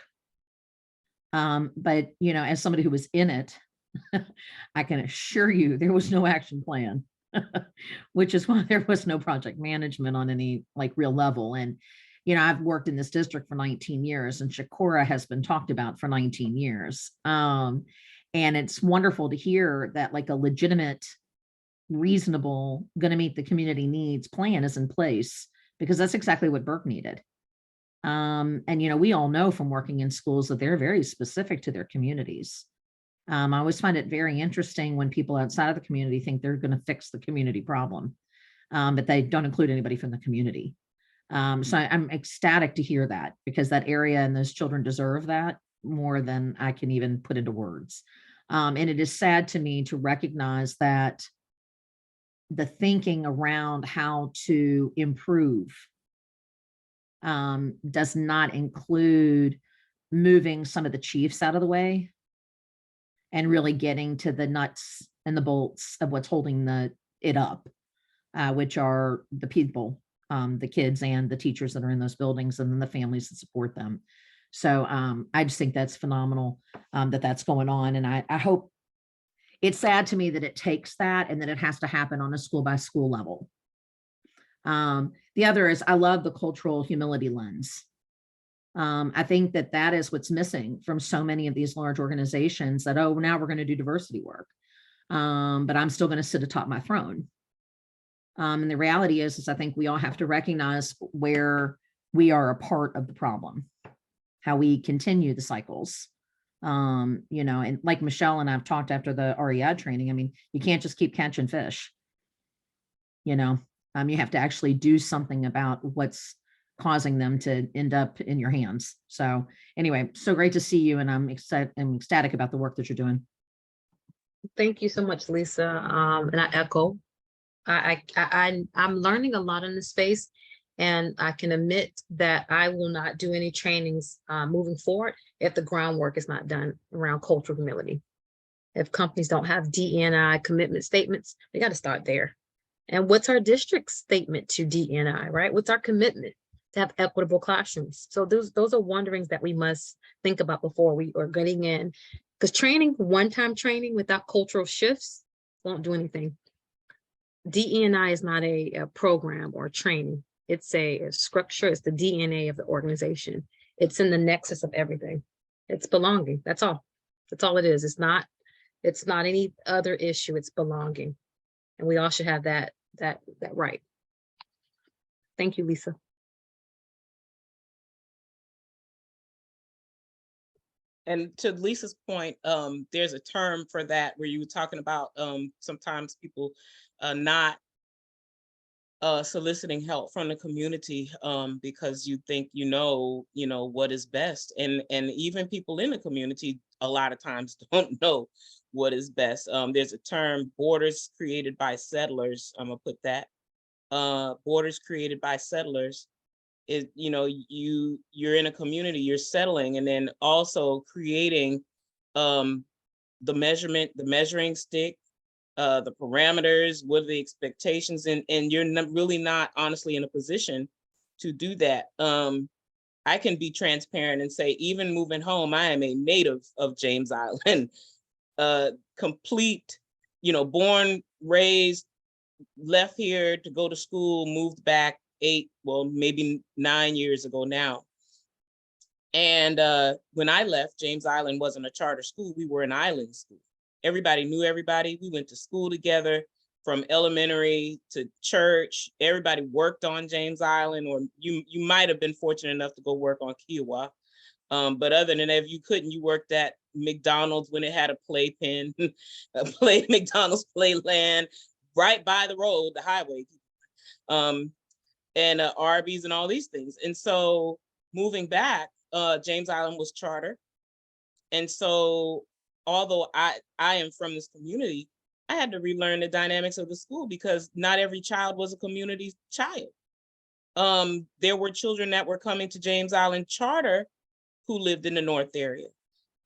But, you know, as somebody who was in it, I can assure you there was no action plan, which is why there was no project management on any like real level. And, you know, I've worked in this district for 19 years and Chicora has been talked about for 19 years. And it's wonderful to hear that like a legitimate, reasonable, going to meet the community needs plan is in place, because that's exactly what Burke needed. And, you know, we all know from working in schools that they're very specific to their communities. I always find it very interesting when people outside of the community think they're going to fix the community problem, but they don't include anybody from the community. So I'm ecstatic to hear that, because that area and those children deserve that more than I can even put into words. And it is sad to me to recognize that the thinking around how to improve does not include moving some of the chiefs out of the way and really getting to the nuts and the bolts of what's holding it up, which are the people, the kids and the teachers that are in those buildings, and then the families that support them. So I just think that's phenomenal that that's going on. And I hope, it's sad to me that it takes that and that it has to happen on a school by school level. The other is I love the cultural humility lens. I think that that is what's missing from so many of these large organizations, that, oh, now we're going to do diversity work, but I'm still going to sit atop my throne. And the reality is I think we all have to recognize where we are a part of the problem, how we continue the cycles. You know, and like Michelle and I've talked after the REI training, I mean, you can't just keep catching fish. You know, you have to actually do something about what's causing them to end up in your hands. So anyway, so great to see you, and I'm ecstatic about the work that you're doing. Thank you so much, Lisa. And I echo. I'm learning a lot in this space, and I can admit that I will not do any trainings moving forward if the groundwork is not done around cultural humility. If companies don't have DE&I commitment statements, they got to start there. And what's our district's statement to DE&I, right? What's our commitment to have equitable classrooms? So those are wonderings that we must think about before we are getting in, because training, one-time training without cultural shifts won't do anything. DE&I is not a program or training. It's a structure. It's the DNA of the organization. It's in the nexus of everything. It's belonging. That's all. That's all it is. It's not any other issue. It's belonging. And we all should have that right. Thank you, Lisa. And to Lisa's point, there's a term for that where you were talking about sometimes people not soliciting help from the community because you think you know what is best, and even people in the community a lot of times don't know what is best. There's a term, borders created by settlers. I'm gonna put that borders created by settlers, is, you know, you're in a community, you're settling, and then also creating the measuring stick, the parameters, what are the expectations, and you're really not honestly in a position to do that. I can be transparent and say, even moving home, I am a native of James Island, complete, you know, born, raised, left here to go to school, moved back 8, well, maybe 9 years ago now. And when I left, James Island wasn't a charter school. We were an island school. Everybody knew everybody. We went to school together from elementary to church. Everybody worked on James Island, or you might have been fortunate enough to go work on Kiowa. But other than that, if you couldn't, you worked at McDonald's when it had a playpen, McDonald's Playland right by the road, the highway, and Arby's and all these things. And so moving back, James Island was charter. And so although I am from this community, I had to relearn the dynamics of the school, because not every child was a community child. There were children that were coming to James Island charter who lived in the North area.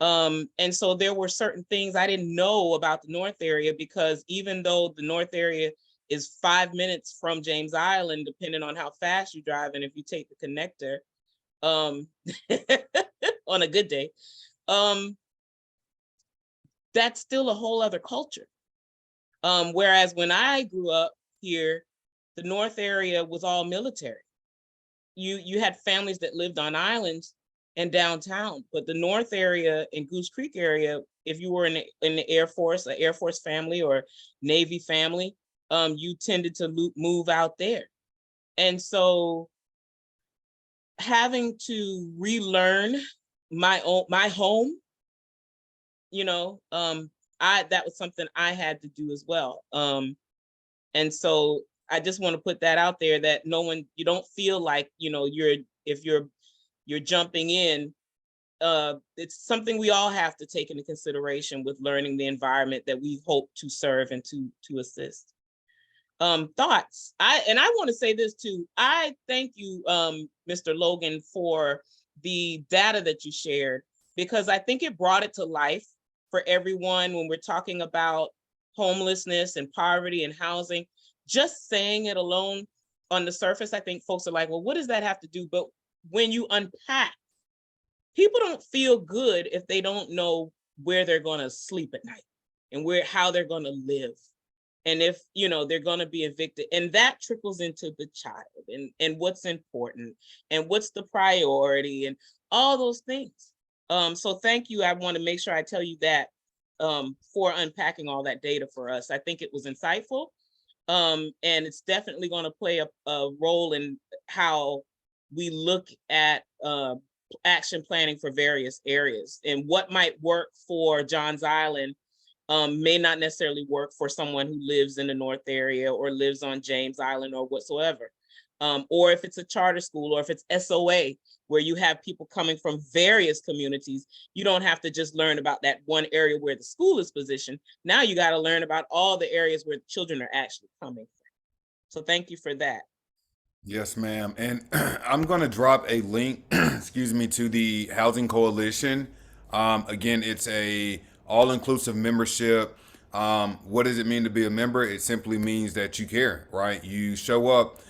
And so there were certain things I didn't know about the North area, because even though the North area is 5 minutes from James Island, depending on how fast you drive, and if you take the connector, on a good day, that's still a whole other culture. Whereas when I grew up here, the North area was all military. You had families that lived on islands and downtown, but the North area and Goose Creek area, if you were in the Air Force, an Air Force family or Navy family, you tended to move out there. And so having to relearn my home, you know, that was something I had to do as well. And so I just want to put that out there, that you don't feel like, you know, if you're jumping in. It's something we all have to take into consideration with learning the environment that we hope to serve and to assist. Thoughts. I want to say this too. I thank you, Mr. Logan, for the data that you shared, because I think it brought it to life for everyone when we're talking about homelessness and poverty and housing. Just saying it alone on the surface, I think folks are like, well, what does that have to do? But when you unpack, people don't feel good if they don't know where they're going to sleep at night and how they're going to live. And if, you know, they're going to be evicted, and that trickles into the child and what's important and what's the priority and all those things. So thank you. I want to make sure I tell you that for unpacking all that data for us. I think it was insightful. And it's definitely going to play a role in how we look at action planning for various areas, and what might work for Johns Island may not necessarily work for someone who lives in the North area or lives on James Island or whatsoever. Or if it's a charter school, or if it's SOA, where you have people coming from various communities, you don't have to just learn about that one area where the school is positioned. Now you got to learn about all the areas where the children are actually coming from. So thank you for that. Yes, ma'am. And I'm going to drop a link, excuse me, to the Housing Coalition. Again, it's a all-inclusive membership. What does it mean to be a member? It simply means that you care, right? You show up,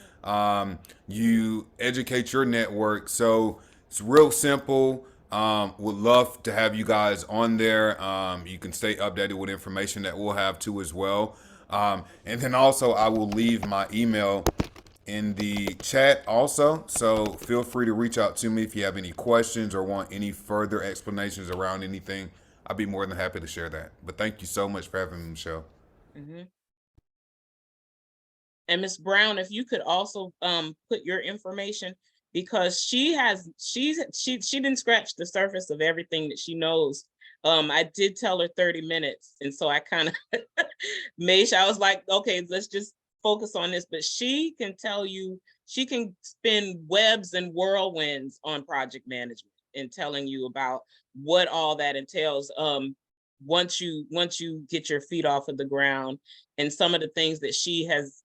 you educate your network. So it's real simple. Would love to have you guys on there. You can stay updated with information that we'll have too as well. And then also I will leave my email in the chat also. So feel free to reach out to me if you have any questions or want any further explanations around anything. I'd be more than happy to share that. But thank you so much for having me, Michelle. Mm-hmm. And Ms. Brown, if you could also put your information, because she didn't scratch the surface of everything that she knows. I did tell her 30 minutes. And so I kind of made sure, I was like, okay, let's just focus on this. But she can tell you, she can spin webs and whirlwinds on project management and telling you about what all that entails. Once you get your feet off of the ground, and some of the things that she has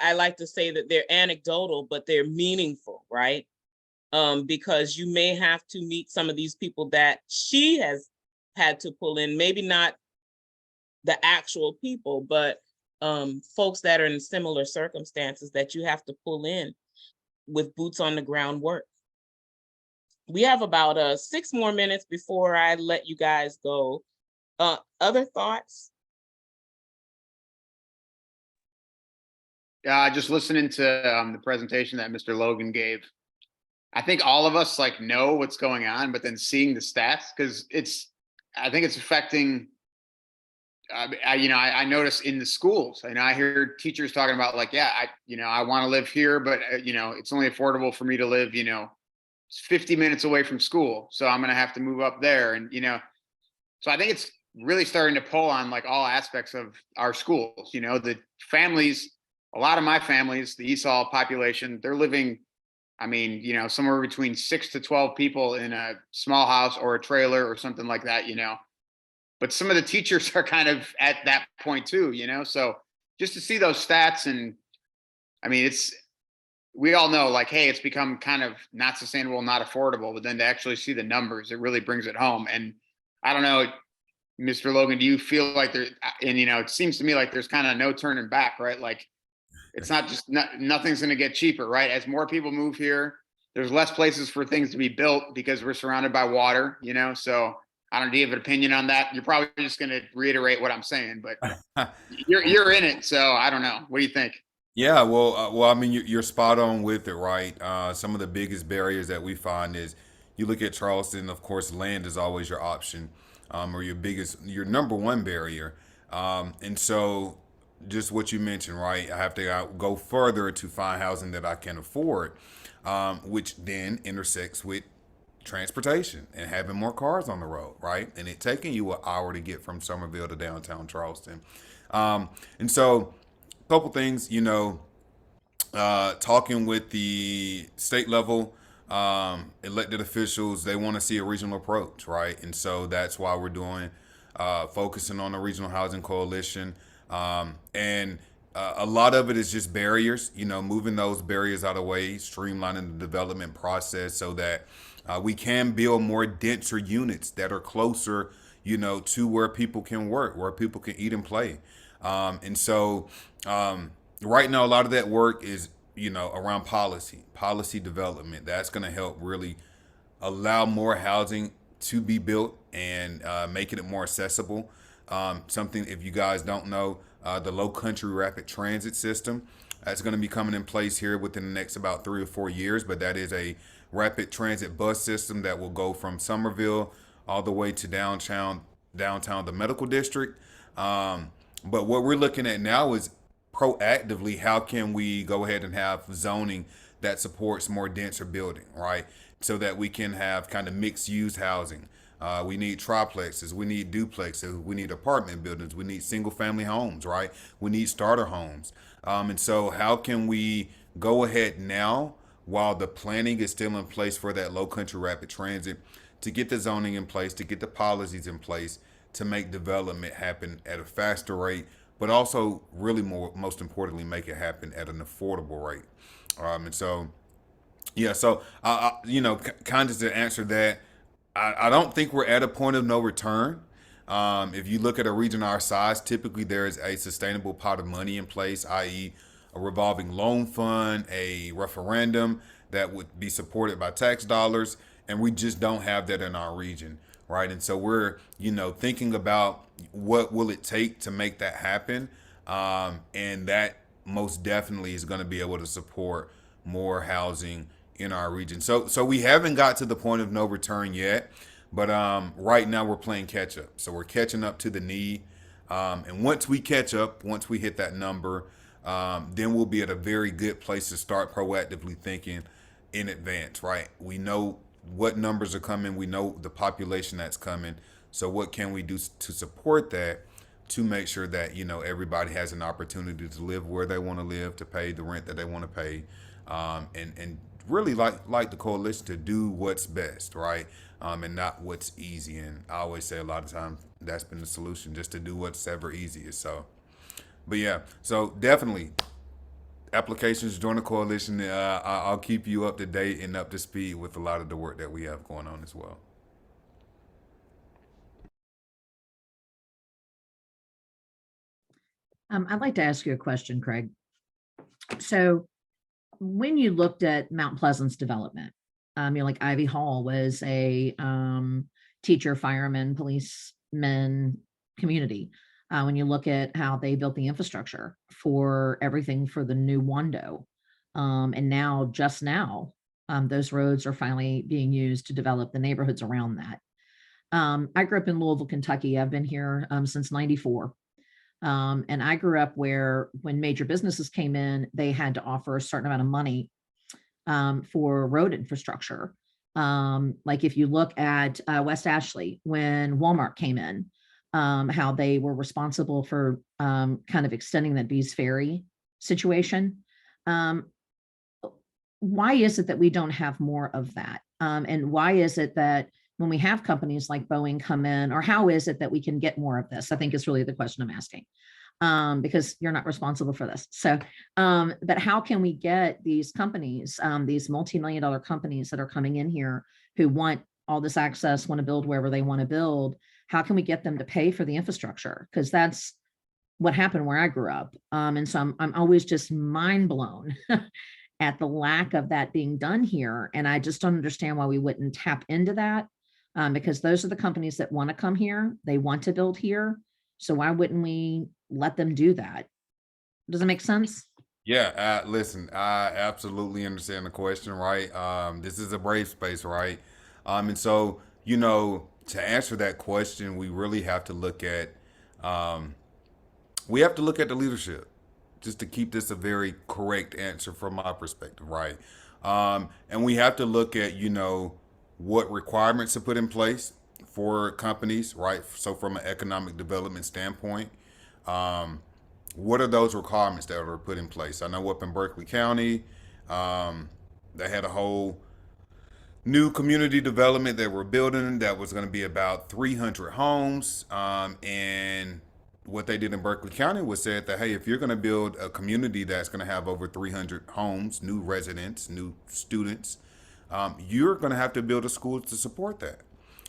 I like to say that they're anecdotal, but they're meaningful, right? Because you may have to meet some of these people that she has had to pull in, maybe not the actual people, but folks that are in similar circumstances that you have to pull in with boots on the ground work. We have about 6 more minutes before I let you guys go. Other thoughts? Yeah, just listening to the presentation that Mr. Logan gave. I think all of us like know what's going on, but then seeing the stats, because I think it's affecting. I notice in the schools, and I hear teachers talking about like, yeah, I want to live here, but it's only affordable for me to live, 50 minutes away from school, so I'm going to have to move up there, and so I think it's really starting to pull on like all aspects of our schools. The families, a lot of my families, the ESOL population, they're living, somewhere between 6 to 12 people in a small house or a trailer or something like that, but some of the teachers are kind of at that point too, so just to see those stats, and we all know like, hey, it's become kind of not sustainable, not affordable, but then to actually see the numbers, it really brings it home. And I don't know, Mr. Logan, do you feel like there, and it seems to me like there's kind of no turning back, right? Like it's not just nothing's going to get cheaper, right? As more people move here, there's less places for things to be built because we're surrounded by water, so I don't know, do you have an opinion on that? You're probably just going to reiterate what I'm saying, but you're in it, so I don't know. What do you think? Yeah, well, you're spot on with it, right? Some of the biggest barriers that we find is you look at Charleston. Of course, land is always your option, or your number one barrier. And so, just what you mentioned, right? I have to go further to find housing that I can afford, which then intersects with transportation and having more cars on the road, right? And it taking you an hour to get from Somerville to downtown Charleston. And so couple things, talking with the state level elected officials, they want to see a regional approach, right? And so that's why we're doing focusing on the Regional Housing Coalition. And a lot of it is just barriers, moving those barriers out of the way, streamlining the development process so that we can build more denser units that are closer, to where people can work, where people can eat and play. And so right now, a lot of that work is, around policy development. That's going to help really allow more housing to be built and making it more accessible. Something, if you guys don't know, the Low Country Rapid Transit System, that's going to be coming in place here within the next about 3 or 4 years. But that is a rapid transit bus system that will go from Somerville all the way to downtown, the medical district. But what we're looking at now is proactively, how can we go ahead and have zoning that supports more denser building, right? So that we can have kind of mixed use housing. We need triplexes, we need duplexes, we need apartment buildings, we need single family homes, right? We need starter homes. And so how can we go ahead now while the planning is still in place for that low country rapid transit to get the zoning in place, to get the policies in place, to make development happen at a faster rate, but also really most importantly, make it happen at an affordable rate. And so, yeah, so, kind of to answer that, I don't think we're at a point of no return. If you look at a region our size, typically there is a sustainable pot of money in place, i.e. a revolving loan fund, a referendum that would be supported by tax dollars, and we just don't have that in our region. Right. And so we're, thinking about what will it take to make that happen. And that most definitely is going to be able to support more housing in our region. So we haven't got to the point of no return yet. But right now we're playing catch up. So we're catching up to the need. And once we catch up, once we hit that number, then we'll be at a very good place to start proactively thinking in advance. Right. We know what numbers are coming. We know the population that's coming. So what can we do to support that, to make sure that, everybody has an opportunity to live where they want to live, to pay the rent that they want to pay, and really like the coalition to do what's best, right? And not what's easy. And I always say a lot of times that's been the solution, just to do what's ever easiest. So, but yeah, so definitely applications, join the coalition. I'll keep you up to date and up to speed with a lot of the work that we have going on as well. I'd like to ask you a question, Craig. So when you looked at Mount Pleasant's development, like Ivy Hall was a teacher, fireman, policeman community. When you look at how they built the infrastructure for everything for the new Wando, and now, just now, those roads are finally being used to develop the neighborhoods around that. I grew up in Louisville, Kentucky. I've been here since '94. And I grew up where when major businesses came in, they had to offer a certain amount of money for road infrastructure. Like if you look at West Ashley, when Walmart came in, how they were responsible for kind of extending that Bees Ferry situation. Why is it that we don't have more of that? And why is it that when we have companies like Boeing come in, or how is it that we can get more of this? I think is really the question I'm asking, because you're not responsible for this. So, but how can we get these companies, these multi-million-dollar companies that are coming in here who want all this access, want to build wherever they want to build? How can we get them to pay for the infrastructure? Because that's what happened where I grew up. And so I'm always just mind blown at the lack of that being done here. And I just don't understand why we wouldn't tap into that. Because those are the companies that want to come here. They want to build here. So why wouldn't we let them do that? Does it make sense? Yeah, listen, I absolutely understand the question, right? This is a brave space, right? And so, to answer that question, we really have to look at the leadership, just to keep this a very correct answer from my perspective, right? And we have to look at, what requirements to put in place for companies, right? So from an economic development standpoint, what are those requirements that are put in place? I know up in Berkeley County, they had a whole new community development that we're building that was going to be about 300 homes. And what they did in Berkeley County was said that, hey, if you're going to build a community that's going to have over 300 homes, new residents, new students, you're going to have to build a school to support that,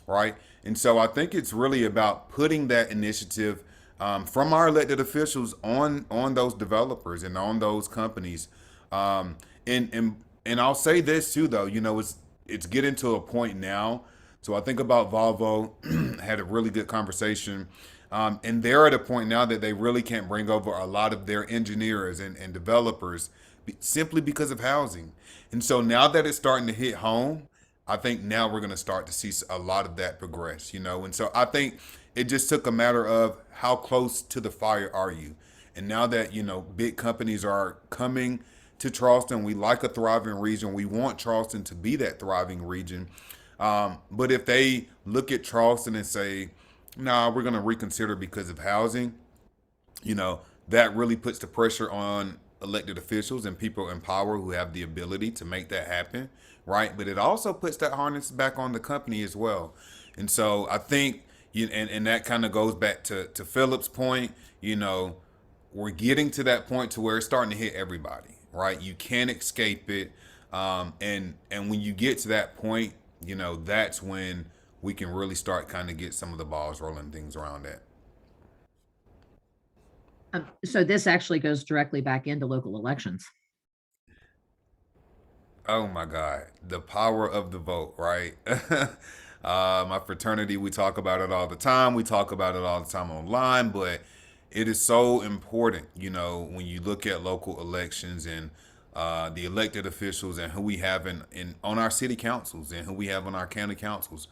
right? And so I think it's really about putting that initiative from our elected officials on those developers and on those companies. And I'll say this too, though, it's getting to a point now. So I think about Volvo had a really good conversation. And they're at a point now that they really can't bring over a lot of their engineers and developers simply because of housing. And so now that it's starting to hit home, I think now we're going to start to see a lot of that progress, And so I think it just took a matter of how close to the fire are you? And now that, big companies are coming to Charleston, we like a thriving region. We want Charleston to be that thriving region. But if they look at Charleston and say, nah, we're going to reconsider because of housing, that really puts the pressure on elected officials and people in power who have the ability to make that happen, right? But it also puts that harness back on the company as well. And so I think, and that kind of goes back to Philip's point, we're getting to that point to where it's starting to hit everybody, right? You can't escape it. And when you get to that point, that's when we can really start kind of get some of the balls rolling, things around that. So this actually goes directly back into local elections. Oh my God, the power of the vote, right? My fraternity, we talk about it all the time. We talk about it all the time online, but it is so important, when you look at local elections and the elected officials and who we have on our city councils and who we have on our county councils.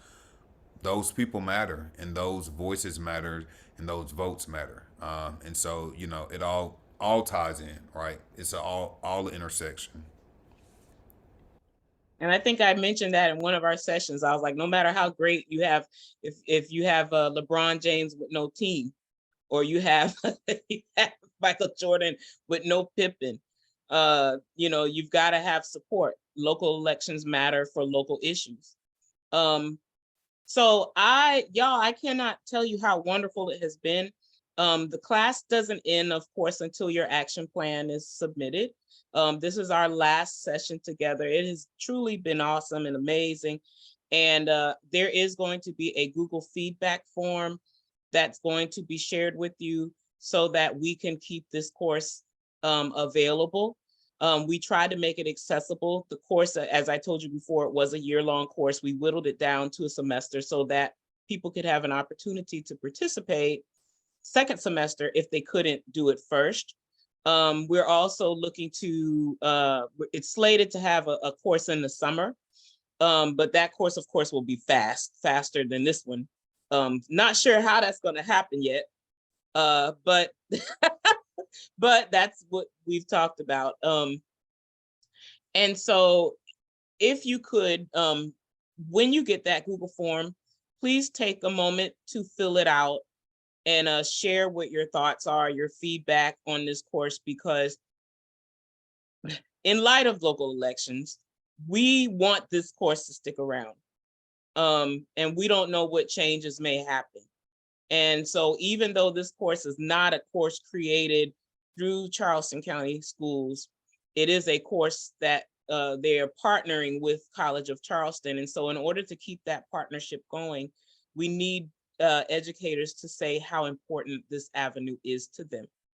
Those people matter, and those voices matter, and those votes matter. And so, it all ties in, right? It's all intersection. And I think I mentioned that in one of our sessions. I was like, no matter how great you have, if you have LeBron James with no team, or you have, Michael Jordan with no Pippen, you've got to have support. Local elections matter for local issues. So I cannot tell you how wonderful it has been The class doesn't end, of course, until your action plan is submitted. This is our last session together. It has truly been awesome and amazing. And there is going to be a Google feedback form that's going to be shared with you so that we can keep this course available. We tried to make it accessible. The course, as I told you before, it was a year-long course. We whittled it down to a semester so that people could have an opportunity to participate second semester if they couldn't do it first. We're also looking to, it's slated to have a course in the summer, but that course, of course, will be faster than this one. Not sure how that's going to happen yet, but but that's what we've talked about. And so if you could, when you get that Google form, please take a moment to fill it out and share what your thoughts are, your feedback on this course, because in light of local elections, we want this course to stick around. And we don't know what changes may happen. And so even though this course is not a course created through Charleston County Schools, it is a course that they are partnering with College of Charleston. And so in order to keep that partnership going, we need educators to say how important this avenue is to them.